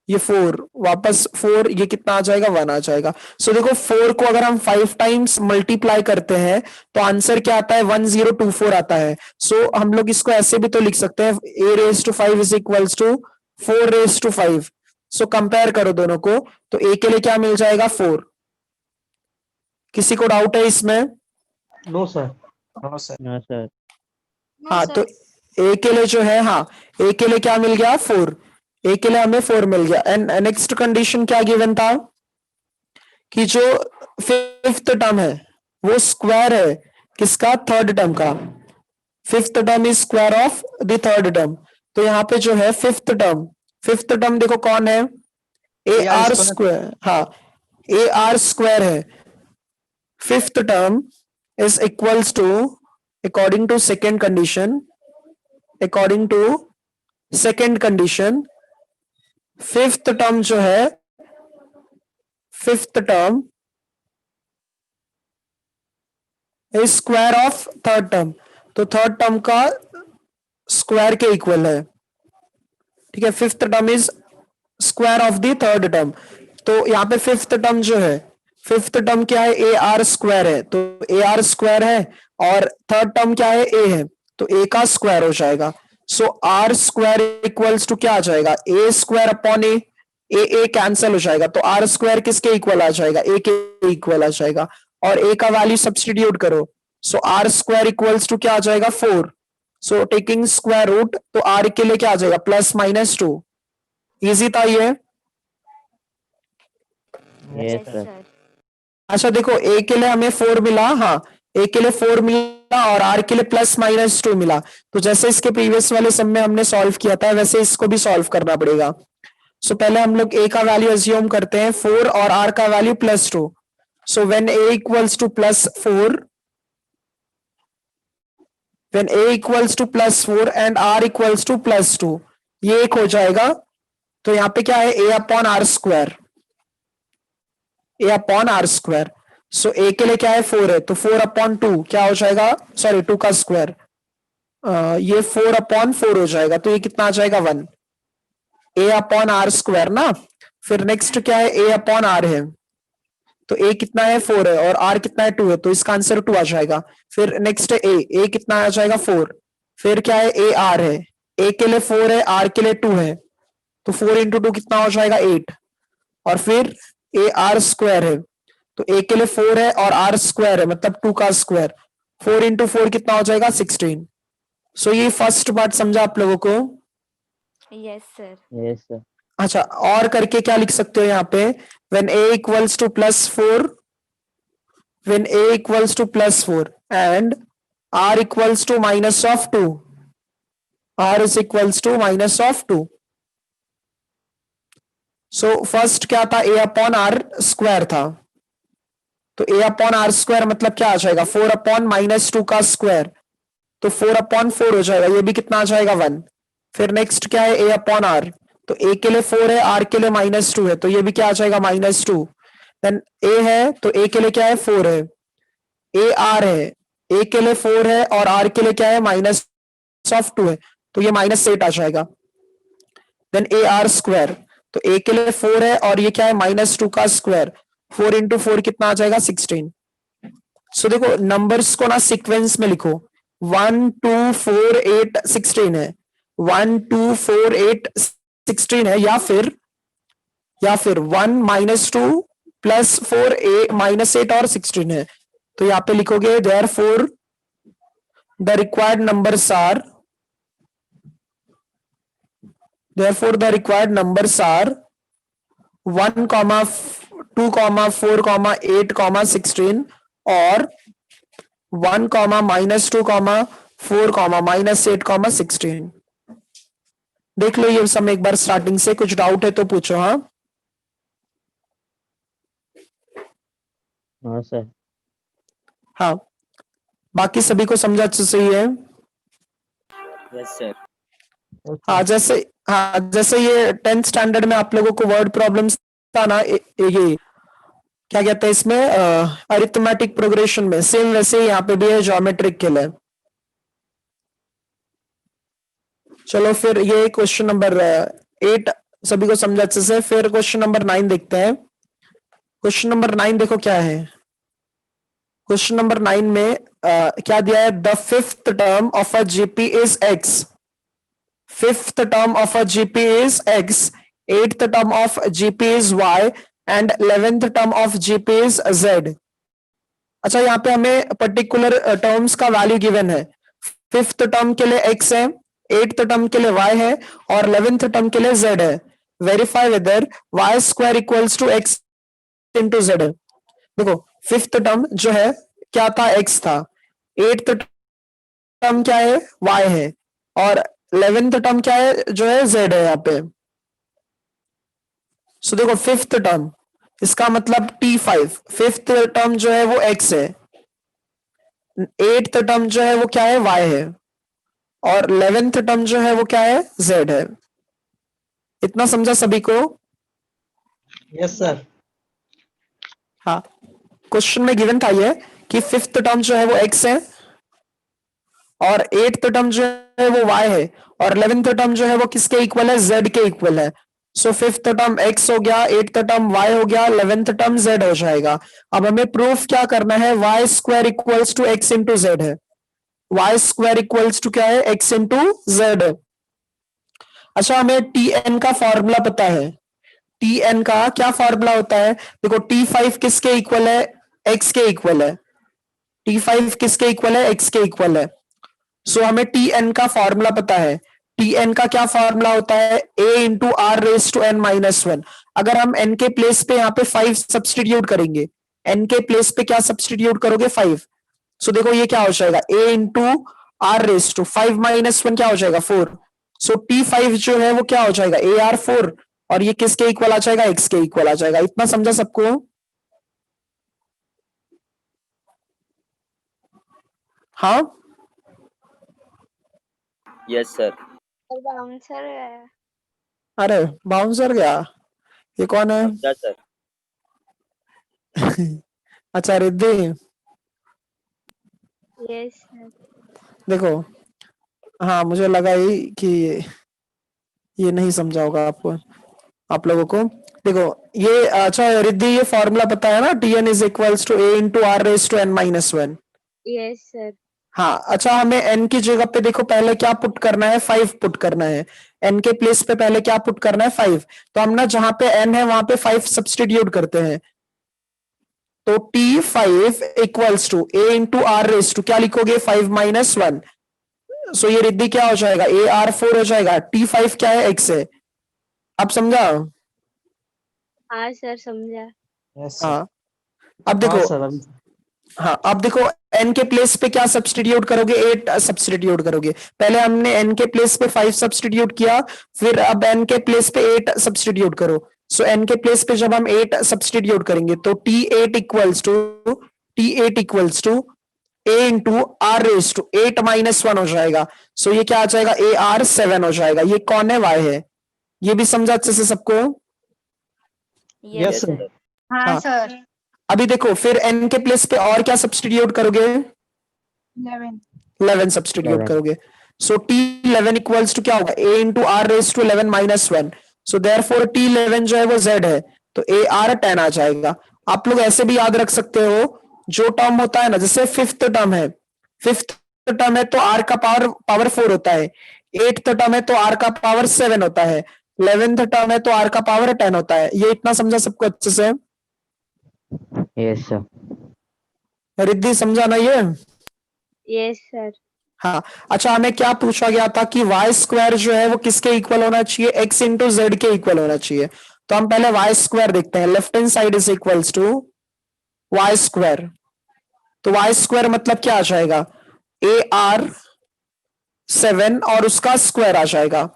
ये 4 वापस 4, ये कितना आ जाएगा 1 आ जाएगा। सो देखो 4 को अगर हम 5 टाइम्स मल्टीप्लाई करते हैं तो आंसर क्या आता है, 1024 आता है। सो हम लोग इसको ऐसे भी तो लिख सकते हैं, a raised to 5 is equals to 4 raised to 5। So compare करो दोनों को, तो a के लिए क्या मिल जाएगा 4। किसी को डाउट है इसमें? No sir. No sir. हाँ तो a के लिए जो है, हाँ a के लिए क्या मिल गया 4, a के लिए हमें 4 मिल गया। एंड नेक्स्ट कंडीशन क्या गिवन था कि जो 5th टर्म है वो स्क्वायर है किसका, 3rd टर्म का। 5th term is square of the 3rd term, तो यहाँ पे जो है 5th टर्म देखो कौन है, ए आर स्क्वायर, हाँ ए आर स्क्वायर है। 5th term is equals to according to second condition, according to second condition 5th term जो है, 5th term is square of 3rd term, तो 3rd टर्म का स्क्वायर के इक्वल है। ठीक है, 5th term is square of the 3rd term, तो यहाँ पे 5th टर्म जो है, 5th टर्म क्या है, ए आर स्क्वायर है, तो ए आर स्क्वायर है, और 3rd टर्म क्या है, ए है, तो ए का स्क्वायर हो जाएगा। सो आर स्क्वायर इक्वल्स टू क्या आ जाएगा, ए स्क्वायर अपॉन ए कैंसिल हो जाएगा, तो आर स्क्वायर किसके इक्वल आ जाएगा, ए के इक्वल आ जाएगा, और ए का वैल्यू सब्स्टिट्यूट करो, सो आर स्क्वायर इक्वल्स टू क्या आ जाएगा 4। सो टेकिंग स्क्वायर रूट, तो आर के लिए क्या आ जाएगा +-2। इजी था ये। Yes sir. अच्छा देखो ए के लिए हमें 4 मिला, हाँ ए के लिए 4 मिला और आर के लिए +-2 मिला, तो जैसे इसके प्रीवियस वाले सम में हमने सॉल्व किया था वैसे इसको भी सॉल्व करना पड़ेगा। सो पहले हम लोग ए का वैल्यू अज्यूम करते हैं 4 और आर का value +2। So when a equals to +4, when a equals to +4 and r equals to +2, ये एक हो जाएगा, तो यहाँ पे क्या है a upon r square, a upon r square. So a के लिए क्या है 4 है, तो 4/2 क्या हो जाएगा, सॉरी 2 का स्क्वायर, ये 4/4 हो जाएगा, तो ये कितना आ जाएगा 1, a अपॉन आर स्क्वायर ना। फिर नेक्स्ट क्या है, a अपॉन आर है, तो a कितना है 4 है और r कितना है 2 है, तो इसका आंसर 2 आ जाएगा। फिर नेक्स्ट a कितना आ जाएगा 4, फिर क्या है a r है, a के लिए 4 है, r के लिए 2 है, तो 4 × 2 कितना हो जाएगा 8, और फिर ए आर स्क्वायर है, तो ए के लिए 4 है और आर स्क्वायर है मतलब 2 का स्क्वायर, 4 इंटू 4 कितना हो जाएगा 16। सो ये फर्स्ट पार्ट समझा आप लोगों को? Yes, sir. Yes, sir. अच्छा, और करके क्या लिख सकते हो यहाँ पे, when a equals to +4, when a equals to +4 and r equals to -2, r is equals to -2। So first क्या था, a अपॉन आर स्क्वायर था, तो a अपॉन आर स्क्वायर मतलब क्या आ जाएगा 4 अपॉन -2 का स्क्वायर, तो 4 अपॉन 4 हो जाएगा, ये भी कितना आ जाएगा 1। फिर नेक्स्ट क्या है a अपॉन आर, तो a के लिए 4 है, r के लिए -2 है, तो ये भी क्या आ जाएगा -2। देन a है तो a के लिए क्या है 4 है, a r है, a के लिए 4 है और r के लिए क्या है -2 है, तो ये -8 आ जाएगा। देन a r स्क्वायर, तो a के लिए 4 है और ये क्या है -2 का स्क्वायर, 4 इंटू 4 कितना आ जाएगा 16। सो देखो नंबर्स को ना सीक्वेंस में लिखो, 1 2 4 8 16 है, 1 2 4 8 16 है, या फिर 1 -2 +4 -8 और 16 है, तो यहाँ पे लिखोगे therefore the required numbers are 1, 2, 4, 8, 16 और 1, -2, 4, -8, 16। देख लो ये सब एक बार स्टार्टिंग से, कुछ डाउट है तो पूछो। हाँ हाँ सर। हाँ, बाकी सभी को समझा अच्छे से ही है? Yes, sir. हाँ जैसे ये 10th स्टैंडर्ड में आप लोगों को वर्ड प्रॉब्लम्स था ना, ये क्या कहते हैं इसमें अरिथमेटिक प्रोग्रेशन में, सेम वैसे यहाँ पे भी है ज्योमेट्रिक के लिए। चलो फिर ये क्वेश्चन नंबर 8 सभी को समझा अच्छे से। फिर क्वेश्चन नंबर 9 देखते हैं। क्वेश्चन नंबर 9 देखो क्या है। क्वेश्चन नंबर 9 में क्या दिया है, the fifth term of a GP is x, fifth term of a GP is x, eighth term of GP is y and 11th term of GP is z. अच्छा, यहाँ पे हमें पर्टिकुलर टर्म्स का value given है। Fifth term के लिए x है, eighth term के लिए y है और 11th टर्म के लिए z है। Verify whether y square equals to x into z है। देखो फिफ्थ टर्म जो है क्या था, x था, एट्थ टर्म क्या है, y है और 11th टर्म क्या है जो है z है यहाँ पे। सो देखो फिफ्थ टर्म इसका मतलब T5, फिफ्थ टर्म जो है वो x है, एट्थ टर्म जो है वो क्या है, y है और 11th टर्म जो है वो क्या है, z है। इतना समझा सभी को? Yes sir. हाँ, क्वेश्चन में गिवन था ये कि फिफ्थ टर्म जो है वो x है और एट्थ टर्म जो है वो y है और 11th टर्म जो है वो किसके इक्वल है, z के इक्वल है। सो फिफ्थ टर्म x हो गया, एट्थ टर्म y हो गया, 11th टर्म z हो जाएगा। अब हमें प्रूफ क्या करना है, y square equals to x into z है। y स्क्वायर इक्वल्स टू क्या है, x इंटू जेड है। अच्छा, हमें tn का फॉर्मूला पता है। tn का क्या फॉर्मूला होता है, देखो t5 किसके इक्वल है, x के इक्वल है। t5 किसके इक्वल है, x के इक्वल है। सो हमें tn का फॉर्मूला पता है। tn का क्या फॉर्मूला होता है, a into r raise to n minus 1। अगर हम n के प्लेस पे यहाँ पे 5 सब्सटीट्यूट करेंगे, n के प्लेस पे क्या सब्सटीट्यूट करोगे, 5। सो देखो ये क्या हो जाएगा, a into r raise to 5 minus 1 क्या हो जाएगा, 4। सो t5 जो है वो क्या हो जाएगा, AR4 और ये किसके इक्वल आ जाएगा, x के इक्वल आ जाएगा। इतना समझा सबको? हाँ Yes, sir. बाउंसर है। अरे बाउंसर गया, ये कौन है? समझा सर। अच्छा रिद्धि, Yes, sir. देखो हाँ मुझे लगा ही कि ये नहीं समझा होगा आपको, आप लोगों को। देखो ये अच्छा रिद्धि, ये फॉर्मूला पता है ना, tn is equals to a into r raise to n minus 1। Yes, sir. हाँ अच्छा, हमें n की जगह पे देखो पहले क्या पुट करना है, 5 पुट करना है। n के प्लेस पे पहले क्या पुट करना है 5, तो हम ना जहां पे n है वहां पे 5 सब्सटीट्यूट करते हैं, तो T5 equals to a into r raise to क्या लिखोगे 5 माइनस 1, सो ये रिद्धि क्या हो जाएगा AR4 हो जाएगा, T5 क्या है x है, आप समझा? हाँ सर समझा। Yes sir. हाँ अब देखो, हाँ सर अभी हाँ अब देखो n के प्लेस पे क्या सब्सटीट्यूट करोगे 8 सब्सटीट्यूट करोगे, पहले हमने n के प्लेस पे 5 सब्सटीट्यूट किया, फिर अब n के प्लेस पे 8 सब्सटीट्यूट करो, सो n के प्लेस पे जब हम 8 सब्सटीट्यूट करेंगे तो T8 equals to a into r raise to 8 minus 1 हो जाएगा, सो ये क्या आ जाएगा AR7 हो जाएगा, ये कौन है y है, ये भी समझा अच्छे से सबको? Yes yes sir. सर। हाँ हाँ। सर। अभी देखो फिर n के प्लेस पे और क्या सब्सटीट्यूट करोगे 11 सब्सटीट्यूट 11 करोगे, सो T11 इक्वल्स टू क्या होगा a into r raise to 11 minus 1, so therefore T11 जो है वो z है, तो AR10 आ जाएगा। आप लोग ऐसे भी याद रख सकते हो, जो टर्म होता है ना, जैसे फिफ्थ टर्म है तो r का पावर 4 होता है, 8th टर्म है तो r का पावर 7 होता है, 11th टर्म है तो r का पावर 10 होता है, ये इतना समझा सबको अच्छे से? Yes sir. रिद्धि समझा ना ये? Yes sir. हाँ अच्छा, हमें क्या पूछा गया था कि वाई स्क्वायर जो है वो किसके इक्वल होना चाहिए, एक्स इंटू जेड के इक्वल होना चाहिए, तो हम पहले वाई स्क्वायर देखते हैं, left hand side is equals to y square, तो वाई स्क्वायर मतलब क्या आ जाएगा AR7 और उसका स्क्वायर आ जाएगा,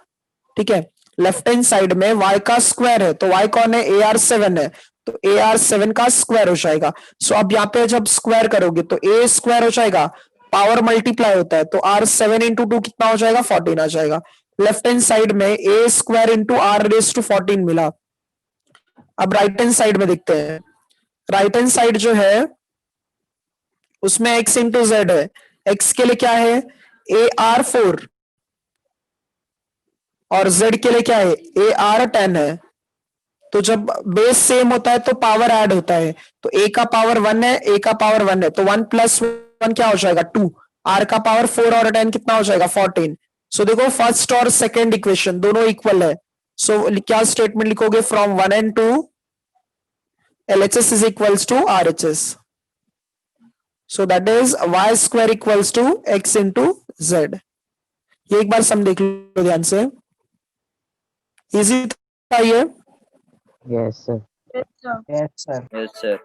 ठीक है, लेफ्ट हैंड साइड में y का स्क्वायर है, तो y कौन है AR7 है, तो AR7 का स्क्वायर हो जाएगा, सो अब यहाँ पे जब स्क्वायर करोगे तो a स्क्वायर हो जाएगा, पावर मल्टीप्लाई होता है, तो R7 इंटू 2 कितना हो जाएगा 14 आ जाएगा, लेफ्ट हैंड साइड में a square into r raise to 14 मिला। अब राइट हैंड साइड में देखते हैं, राइट हैंड साइड जो है उसमें x इंटू जेड है, x के लिए क्या है AR4 और z के लिए क्या है AR10 है, तो जब बेस सेम होता है तो पावर ऐड होता है, तो a का पावर 1 है, a का पावर 1 है, तो 1 प्लस 1 क्या हो जाएगा 2, r का पावर 4 और 10 कितना हो जाएगा 14, सो देखो फर्स्ट और सेकंड इक्वेशन दोनों इक्वल है, सो क्या स्टेटमेंट लिखोगे from 1 and 2 LHS is equals to RHS, so that is y square equals to x into z, ये एक बार सम देख लो ध्यान से, इजी था ये? Yes sir. Yes sir. Yes sir.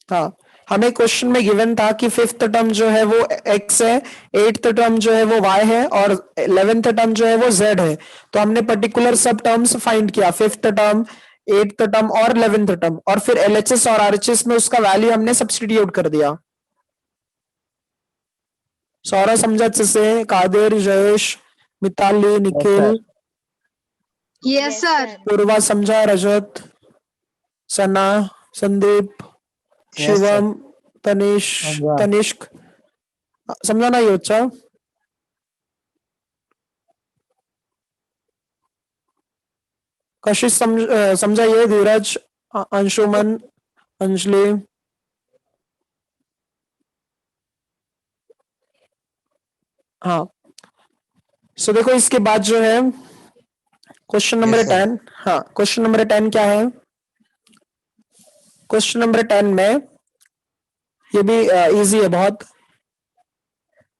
हाँ हमें क्वेश्चन में गिवन था कि फिफ्थ टर्म जो है वो x है, 8th टर्म जो है वो y है और 11th टर्म जो है वो z है, तो हमने पर्टिकुलर सब टर्म्स फाइंड किया, फिफ्थ टर्म 8th टर्म और 11th टर्म, और फिर LHS और RHS में उसका वैल्यू हमने सब्स्टिट्यूट कर दिया। सौरभ समझा अच्छे से, कादिर, जयेश, मिताली, निखिल, यस सर। पूर्वा समझा, रजत, सना, संदीप, शिवम, समझा। तनिष्क समझा ना ये बच्चा? कशिश समझा ये, धीरज, अंशुमन, अंजलि, हाँ सो देखो इसके बाद जो है क्वेश्चन नंबर Yes, sir. 10, हाँ क्वेश्चन नंबर 10 क्या है, क्वेश्चन नंबर 10 में ये भी इजी है बहुत,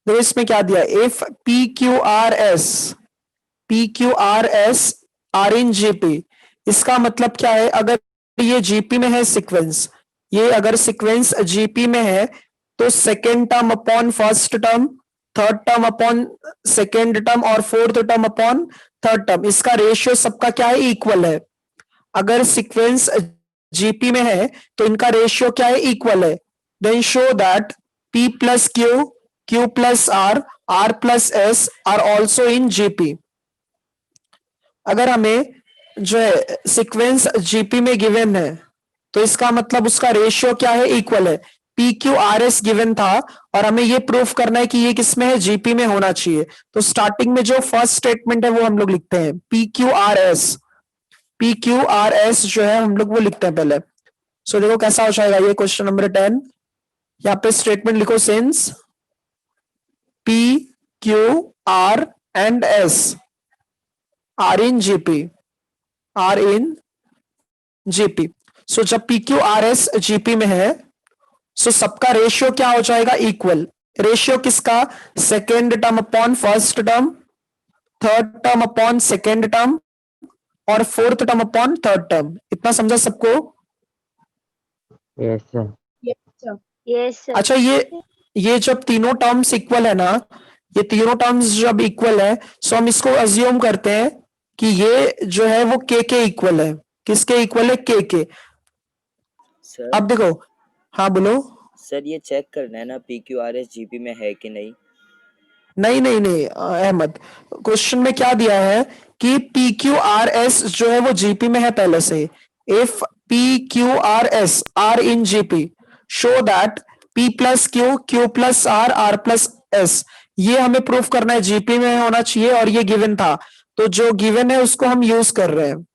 देखो इसमें क्या दिया, if PQRS are in GP, इसका मतलब क्या है, अगर ये जीपी में है सीक्वेंस, ये अगर सीक्वेंस जीपी में है तो second term upon first term, third term upon second term और fourth term upon third term, इसका रेशियो सबका क्या है इक्वल है, अगर सीक्वेंस जीपी में है तो इनका रेशियो क्या है इक्वल है, then show that P plus Q plus R plus S are also in GP. अगर हमें जो है सीक्वेंस जीपी में गिवन है तो इसका मतलब उसका रेशियो क्या है इक्वल है, PQRS गिवन था और हमें ये प्रूफ करना है कि ये किसमें है जीपी में होना चाहिए, तो स्टार्टिंग में जो फर्स्ट स्टेटमेंट है वो हम लोग लिखते हैं PQRS जो है हम लोग वो लिखते हैं पहले। सो देखो कैसा हो जाएगा ये क्वेश्चन नंबर 10, यहाँ पे स्टेटमेंट लिखो, since P Q R and S are in GP, are in GP. So जब P Q R S GP में है, सो सबका रेशियो क्या हो जाएगा? इक्वल। रेशियो किसका? Second term upon first term, third term upon second term, और fourth term upon third term. इतना समझा सबको? Yes sir. Yes sir. अच्छा, ये जब तीनों टर्म्स इक्वल है ना, ये तीनों टर्म्स जब इक्वल है, सो हम इसको अज्यूम करते हैं कि ये जो है वो के इक्वल है। किसके इक्वल है? के। सर अब देखो, हाँ बोलो। सर ये चेक करना है ना PQRS GP में है कि नहीं। नहीं नहीं नहीं अहमद, क्वेश्चन में क्या दिया है कि पी क्यू आर एस जो है वो जीपी में है पहले से। If P Q R S are in GP, show that P plus Q, Q plus R plus S. ये हमें प्रूफ करना है, जीपी में होना चाहिए, और ये गिवन था, तो जो गिवन है उसको हम यूज कर रहे हैं।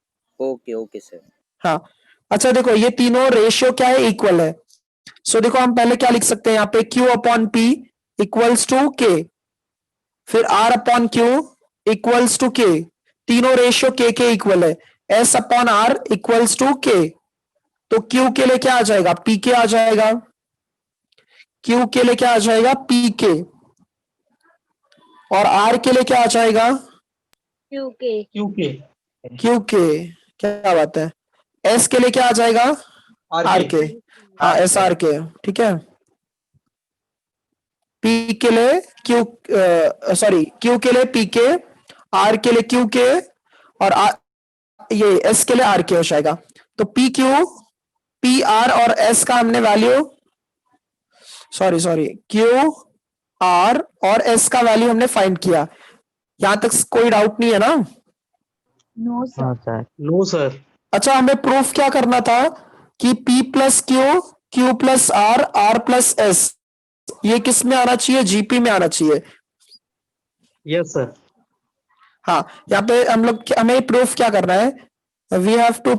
Okay okay sir. हाँ, अच्छा देखो, ये तीनों रेशियो क्या है? इक्वल है। सो देखो, हम पहले क्या लिख सकते हैं यहाँ पे? Q upon P equals to K, फिर R upon Q equals to K, तीनों रेशियो के इक्वल है। S upon are equals to K, तो क्यू के लिए क्या आ जाएगा? पी के आ जाएगा। क्यू के लिए क्या आ जाएगा? पी के। और आर के लिए क्या आ जाएगा? क्योंकि क्यू के। क्या बात है? एस के लिए क्या आ जाएगा? आर के। हाँ, एस आर के। ठीक है। पी के लिए क्यू, सॉरी, क्यू के लिए पी के, आर के लिए क्यू के, और ये एस के लिए आर के हो जाएगा। तो पी क्यू, पी आर और एस का हमने वैल्यू, सॉरी क्यू आर और एस का वैल्यू हमने फाइंड किया। यहां तक कोई डाउट नहीं है ना? हाँ सर। No sir. अच्छा, हमें प्रूफ क्या करना था कि P plus Q, Q plus R plus S, ये किस में आना चाहिए? जीपी में आना चाहिए। Yes sir. हाँ, यहाँ पे हमें प्रूफ क्या करना है? We have to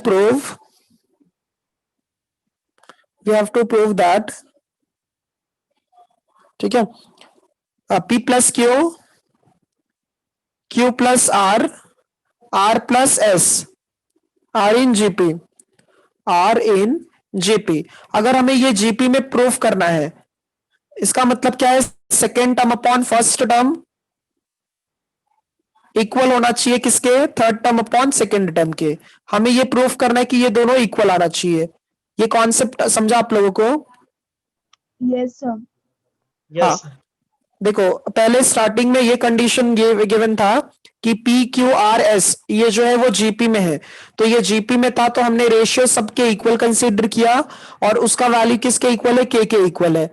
prove that, ठीक है, P plus Q, Q plus R plus S, are in GP. अगर हमें ये जीपी में प्रूफ करना है, इसका मतलब क्या है? Second term upon first term equal होना चाहिए किसके? Third term upon second term के। हमें ये प्रूफ करना है कि ये दोनों इक्वल आना चाहिए। ये कॉन्सेप्ट समझा आप लोगों को? Yes sir. हाँ, देखो, पहले स्टार्टिंग में ये कंडीशन गिवन था कि पी क्यू आर एस ये जो है वो जीपी में है, तो ये जीपी में था, तो हमने रेशियो सबके इक्वल कंसीडर किया, और उसका वैल्यू किसके इक्वल है? के इक्वल है।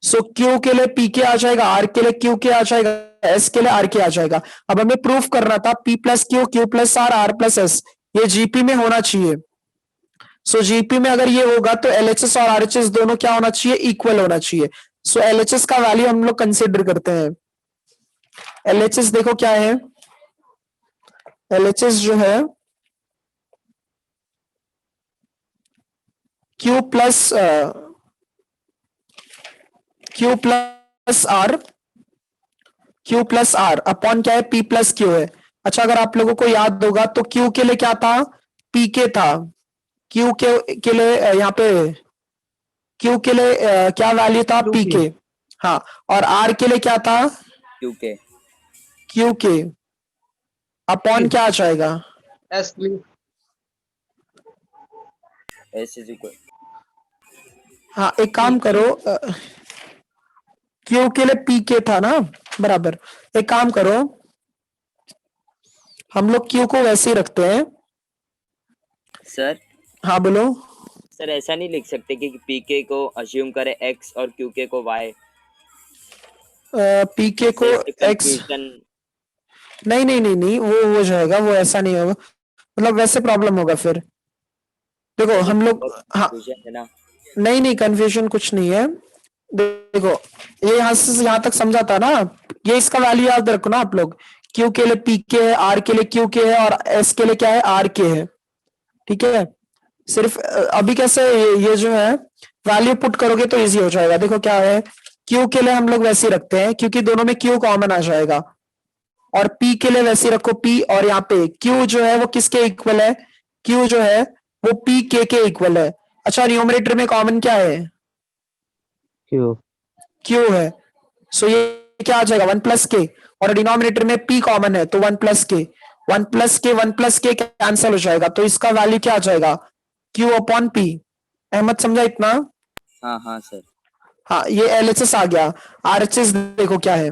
सो क्यू के लिए पी के आ जाएगा, आर के लिए क्यू के आ जाएगा, एस के लिए आर के आ जाएगा। अब हमें प्रूफ करना था P plus Q, Q plus R plus S, ये जीपी में होना चाहिए। सो जीपी में अगर ये होगा तो एलएचएस और आरएचएस दोनों क्या होना चाहिए? इक्वल होना चाहिए। सो एलएचएस का वैल्यू हम लोग कंसीडर करते हैं। एलएचएस देखो क्या है? एलएचएस जो है क्यू प्लस आर अपॉन क्या है? पी प्लस क्यू है। अच्छा, अगर आप लोगों को याद होगा तो क्यू के लिए क्या था? पी के था। क्यू के लिए यहाँ पे क्यू के लिए क्या वैल्यू था? पी के। हाँ, और आर के लिए क्या था? क्यू के अपॉन क्या आ जाएगा? S please. S is equal. हाँ, एक काम करो, क्यू के लिए पी के था ना, बराबर। एक काम करो, हम लोग क्यू को वैसे ही रखते हैं। सर हाँ बोलो। सर ऐसा नहीं लिख सकते कि PK को अज्यूम करे X और QK को Y। पीके को एक्स, नहीं नहीं नहीं नहीं, वो हो जाएगा, वो ऐसा नहीं होगा, मतलब वैसे प्रॉब्लम होगा फिर। देखो हम लोग, हाँ, है ना। नहीं नहीं, कंफ्यूजन कुछ नहीं है। देखो, ये यहाँ से यहाँ तक समझा था ना, ये इसका वैल्यू याद रखो ना आप लोग। क्यू के लिए पी के है, आर के लिए क्यू के है, और एस के लिए क्या है? आर के है। ठीक है, सिर्फ अभी कैसे ये जो है वैल्यू पुट करोगे तो इजी हो जाएगा। देखो क्या है, क्यू के लिए हम लोग वैसे ही रखते हैं क्योंकि दोनों में क्यू कॉमन आ जाएगा, और P के लिए वैसे ही रखो P, और यहाँ पे Q जो है वो किसके इक्वल है, Q जो है वो PK के इक्वल है। अच्छा न्यूमरेटर में कॉमन क्या है, क्यू। Q है, सो ये क्या आ जाएगा 1 प्लस के, और डिनोमिनेटर में P कॉमन है तो 1 प्लस के, 1 प्लस के कैंसिल हो जाएगा, तो इसका वैल्यू क्या आ जाएगा Q अपॉन P। अहमद समझा इतना? हाँ हाँ सर। हाँ ये LHS आ गया। RHS देखो क्या है,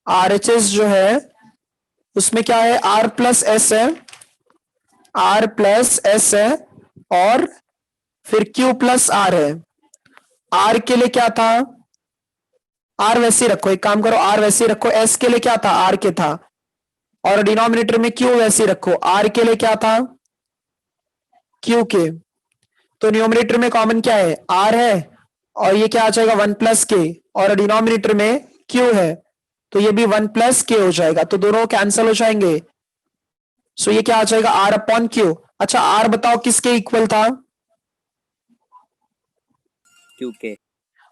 RHS जो है उसमें क्या है, R प्लस एस है, R प्लस एस है, और फिर Q प्लस R है। R के लिए क्या था, R वैसे ही रखो, एक काम करो R वैसे ही रखो, S के लिए क्या था, R के था, और डिनोमिनेटर में Q वैसे ही रखो, R के लिए क्या था, Q के। तो न्यूमरेटर में कॉमन क्या है, R है, और ये क्या आ जाएगा 1 प्लस के, और डिनोमिनेटर में Q है, तो ये भी 1 प्लस के हो जाएगा, तो दोनों कैंसिल हो जाएंगे, सो ये क्या आ जाएगा R अपॉन Q। अच्छा R बताओ किसके इक्वल था, क्योंकि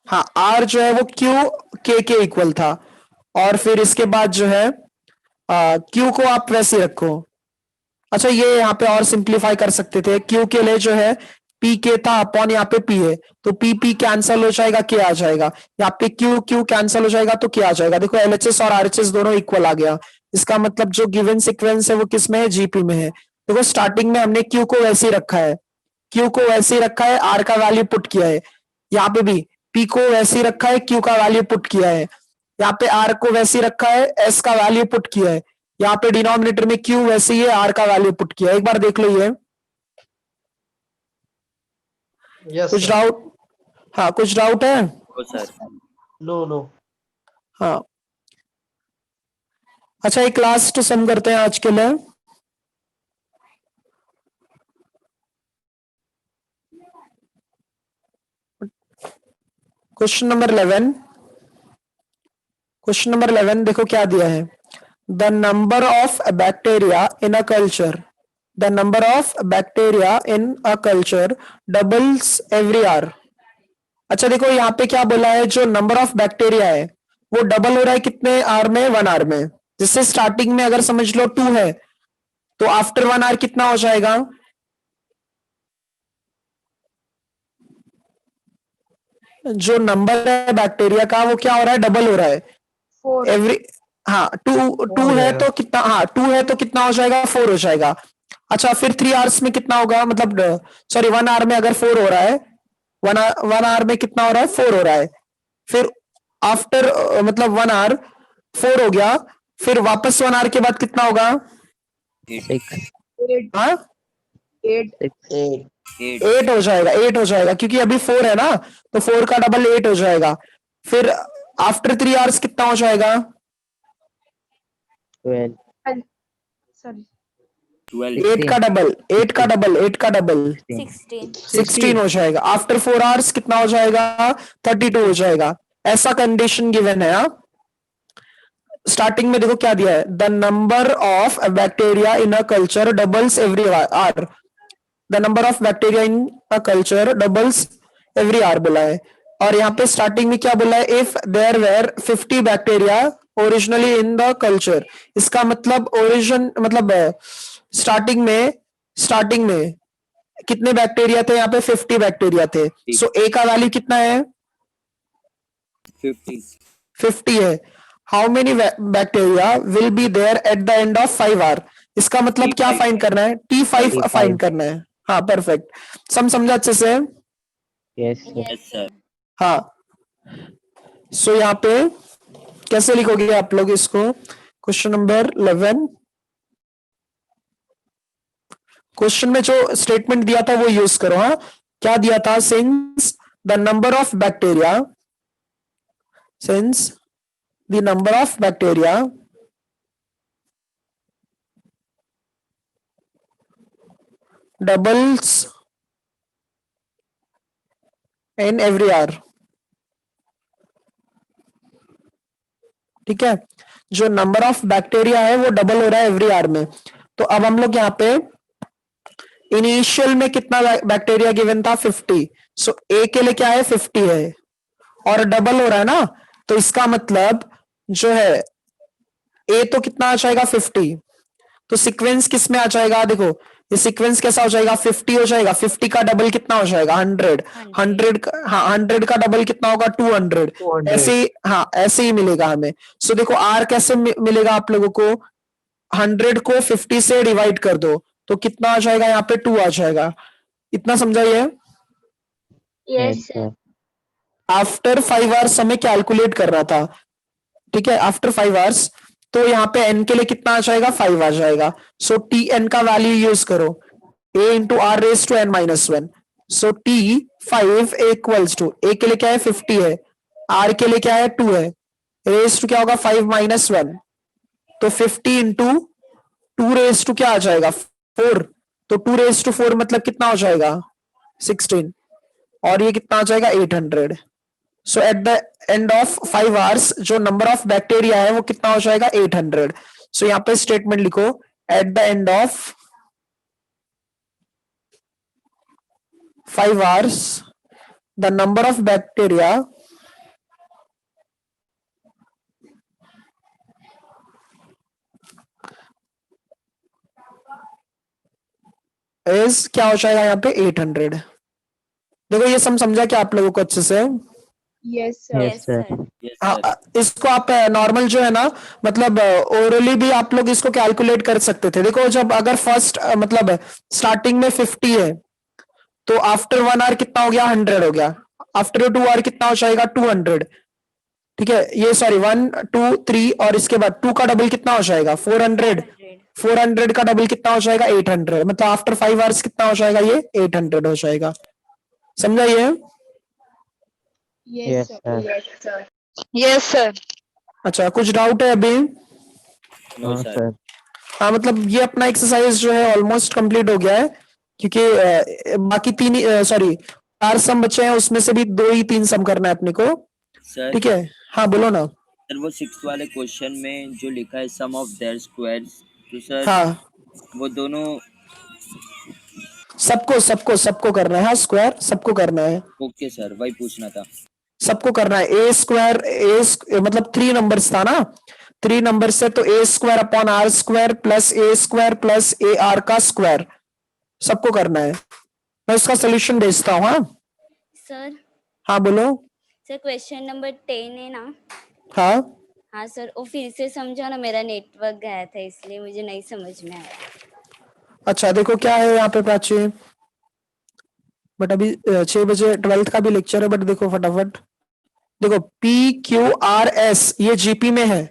हाँ R जो है वो Q के इक्वल था, और फिर इसके बाद जो है Q को आप वैसे ही रखो। अच्छा ये यहाँ पे और सिंप्लीफाई कर सकते थे, Q के लिए जो है P के था अपॉन यहाँ पे P है, तो P कैंसिल हो जाएगा, K आ जाएगा, यहाँ पे Q कैंसिल हो जाएगा तो क्या आ जाएगा। देखो LHS और RHS दोनों इक्वल आ गया, इसका मतलब जो गिवन सीक्वेंस है वो किस में है, GP में है। देखो स्टार्टिंग में हमने Q को वैसे ही रखा है, Q को वैसे ही रखा है, R का वैल्यू पुट किया है, यहाँ पे भी P को वैसे ही रखा है, Q का वैल्यू पुट किया है, यहाँ पे R को वैसे ही रखा है, S का वैल्यू पुट किया है, यहाँ पे डिनोमिनेटर में Q वैसे ही है, R का वैल्यू पुट किया है। एक बार देख लो ये, Yes, कुछ sir. डाउट, हाँ कुछ डाउट है, ओ सर। No, no. हाँ। अच्छा एक लास्ट सम करते हैं आज के लिए, क्वेश्चन नंबर 11। क्वेश्चन नंबर 11 देखो क्या दिया है, the number of bacteria in a culture, the number of bacteria in a culture doubles every hour. अच्छा देखो यहाँ पे क्या बोला है, जो नंबर ऑफ बैक्टीरिया है वो डबल हो रहा है कितने आवर में, 1 आवर में। जिससे स्टार्टिंग में अगर समझ लो 2 है, तो आफ्टर 1 आवर कितना हो जाएगा, जो नंबर है बैक्टीरिया का वो क्या हो रहा है, डबल हो रहा है 4. एवरी, हाँ टू है तो कितना, हाँ 2 है तो कितना हो जाएगा, 4 हो जाएगा। अच्छा फिर 3 आवर्स में कितना होगा, मतलब सॉरी 1 आवर में अगर 4 हो रहा है, 1 आवर में कितना हो रहा है, 4 हो रहा है, फिर आफ्टर मतलब 1 आवर 4 हो गया, फिर वापस 1 आवर के बाद कितना होगा, 6 8. हाँ 8. 6 8 हो जाएगा, 8 हो जाएगा, क्योंकि अभी 4 है ना, तो 4 का डबल 8 हो जाएगा। फिर आफ्टर 3 आवर्स कितना हो जाएगा, 12 Sorry. 12 8 का डबल, 8 का डबल, 8 का डबल 16 हो जाएगा। आफ्टर 4 आवर्स कितना हो जाएगा, 32 हो जाएगा। ऐसा कंडीशन गिवन है। हाँ स्टार्टिंग में देखो क्या दिया है, the number of bacteria in a culture doubles every hour, the number of bacteria in a culture doubles every hour बोला है। और यहाँ पे स्टार्टिंग में क्या बोला है, if there were 50 bacteria originally in the culture, इसका मतलब ओरिजिन मतलब स्टार्टिंग में कितने बैक्टीरिया थे, यहाँ पे 50 बैक्टीरिया थे, सो ए का वैल्यू कितना है, 50 है। How many bacteria will be there at the end of 5 hour, इसका मतलब क्या फाइंड करना है, T5 फाइंड करना है। हाँ परफेक्ट, समझा अच्छे से। Yes yes sir. हाँ सो यहाँ पे कैसे लिखोगे आप लोग इसको, क्वेश्चन नंबर 11, क्वेश्चन में जो स्टेटमेंट दिया था वो यूज करो। हाँ क्या दिया था, since the number of bacteria, since the number of bacteria doubles in every hour, ठीक है, जो नंबर ऑफ बैक्टीरिया है वो डबल हो रहा है एवरी आवर में। तो अब हम लोग यहाँ पे इनिशियल में कितना बैक्टीरिया गिवन था, 50, सो ए के लिए क्या है, 50 है, और डबल हो रहा है ना, तो इसका मतलब जो है ए तो कितना आ जाएगा 50, तो सीक्वेंस किस में आ जाएगा, देखो ये सीक्वेंस कैसा हो जाएगा 50 हो जाएगा, 50 का डबल कितना हो जाएगा 100, 100 का, हाँ 100 का डबल कितना होगा 200, 200 ऐसे ही, हाँ ऐसे ही मिलेगा हमें। सो देखो आर कैसे मिलेगा आप लोगों को, 100 को 50 से डिवाइड कर दो तो कितना आ जाएगा, यहाँ पे 2 आ जाएगा। इतना समझाइए। Yes yes sir sir, after 5 hours हमें कैलकुलेट करना था, ठीक है, आफ्टर 5 आवर्स, तो यहाँ पे n के लिए कितना आ जाएगा 5 आ जाएगा। सो टी एन का वैल्यू यूज करो, a into r raise to n-1, so t 5 equals to, a के लिए क्या है 50 है, r के लिए क्या है 2 है, रेस टू क्या होगा 5-1, तो 50 इंटू 2 रेस टू क्या आ जाएगा 4, तो 2 रेस टू 4 मतलब कितना हो जाएगा 16, और ये कितना आ जाएगा 800। So at the end of 5 hours जो नंबर ऑफ बैक्टीरिया है वो कितना हो जाएगा 800। सो यहाँ पे स्टेटमेंट लिखो, eight the end of 5 hours the number of bacteria is क्या हो जाएगा यहाँ पे 800। देखो ये समझा क्या आप लोगों को अच्छे से। Yes, sir. yes sir, yes हाँ, सर इसको आप नॉर्मल जो है ना, मतलब ओरली भी आप लोग इसको कैलकुलेट कर सकते थे। देखो जब अगर फर्स्ट मतलब स्टार्टिंग में 50 है तो आफ्टर 1 आवर कितना हो गया 100 हो गया, आफ्टर 2 आवर कितना हो जाएगा 200, ठीक है, ये सॉरी 1 2 3 और इसके बाद 2 का डबल कितना हो जाएगा 400, 400 का डबल कितना हो जाएगा 800, मतलब आफ्टर 5 आवर्स कितना हो जाएगा ये 800 हो जाएगा। समझा ये। Yes, yes sir. sir, Yes, sir. Yes sir अच्छा कुछ डाउट है अभी? नो no सर sir, हाँ मतलब ये अपना एक्सरसाइज जो है ऑलमोस्ट कंप्लीट हो गया है, क्योंकि बाकी 3 सॉरी 4 सम बचे हैं, उसमें से भी 2 ही 3 सम करना है अपने को, सर ठीक है। हाँ बोलो ना। सर वो 6 वाले क्वेश्चन में जो लिखा है सम ऑफ देयर स्क्वायर्स, तो सर हाँ वो दोनों सबको सबको सबको करना है, हाँ स्क्वायर सबको करना है, ओके सर वही पूछना था। सबको करना है। ए स्क्वायर मतलब 3 नंबर्स था ना, 3 नंबर से तो a square upon r square plus a square plus a r का स्क्वायर सबको करना है। मैं उसका सोल्यूशन भेजता हूँ। हाँ सर हाँ बोलो। सर क्वेश्चन नंबर 10 है ना। हाँ हाँ सर वो फिर से समझो ना, मेरा नेटवर्क गया था इसलिए मुझे नहीं समझ में आया। अच्छा देखो क्या है यहाँ पे प्राची, बट अभी 6 बजे 12th का भी लेक्चर है, बट देखो फटाफट देखो पी क्यू आर एस ये जीपी में है,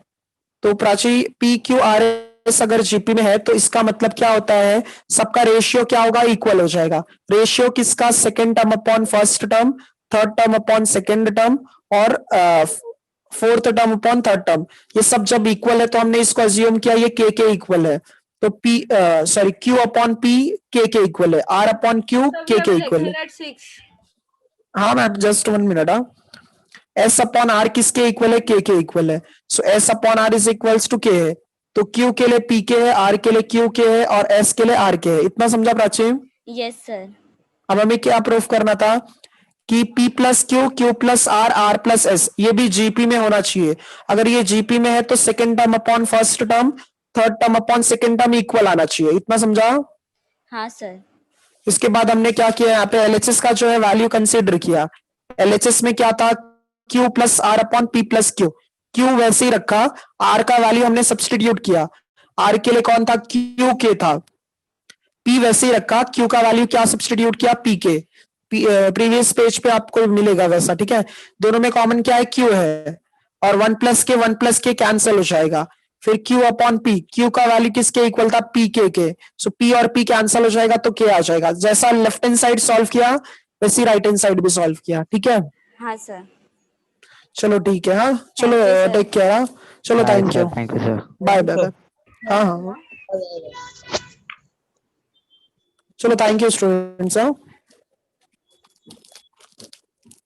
तो Prachi P Q R S अगर जीपी में है तो इसका मतलब क्या होता है, सबका रेशियो क्या होगा इक्वल हो जाएगा। रेशियो किसका, second term upon first term, third term upon second term और fourth term upon third term, ये सब जब इक्वल है तो हमने इसको अज्यूम किया ये के इक्वल है, तो P sorry Q upon P के इक्वल है, आर अपॉन क्यू के इक्वल है। हाँ मैम जस्ट 1 मिनट। हाँ एस अपॉन आर किसके इक्वल है, के इक्वल है, so S upon R is equals to k है, तो क्यू के लिए पी के है, आर के लिए क्यू के है और एस के लिए आर के है। इतना समझा प्राची? Yes sir. अब हमें क्या प्रूफ करना था कि P plus Q, Q plus R, R plus S ये भी जीपी में होना चाहिए। अगर ये जीपी में है तो second term upon first term, third term upon second term equal आना चाहिए। इतना समझा? हाँ सर। इसके बाद हमने क्या किया, यहाँ पे एलएचएस का जो है वैल्यू कंसीडर किया। एलएचएस में क्या था, Q plus R upon P plus Q, Q वैसे ही रखा, आर का वैल्यू हमने सब्सटीट्यूट किया, आर के लिए कौन था क्यू के था, पी वैसे ही रखा, क्यू का वैल्यू क्या सब्सटीट्यूट किया पी के, प्रीवियस पेज पे आपको मिलेगा वैसा, ठीक है। दोनों में कॉमन क्या है क्यू है, और 1 प्लस के कैंसिल हो जाएगा, फिर क्यू अपॉन पी, क्यू का वैल्यू किसके इक्वल था पी के, सो पी और पी कैंसिल हो जाएगा तो के आ जाएगा। जैसा लेफ्ट हैंड साइड सॉल्व किया वैसे राइट हैंड साइड भी सॉल्व किया, ठीक है। हाँ सर। चलो ठीक है, हाँ चलो Thank you, sir. Take care. हाँ चलो bye थैंक sir, यू, thank you sir, bye bye. हाँ हाँ चलो थैंक यू स्टूडेंट्स। हाँ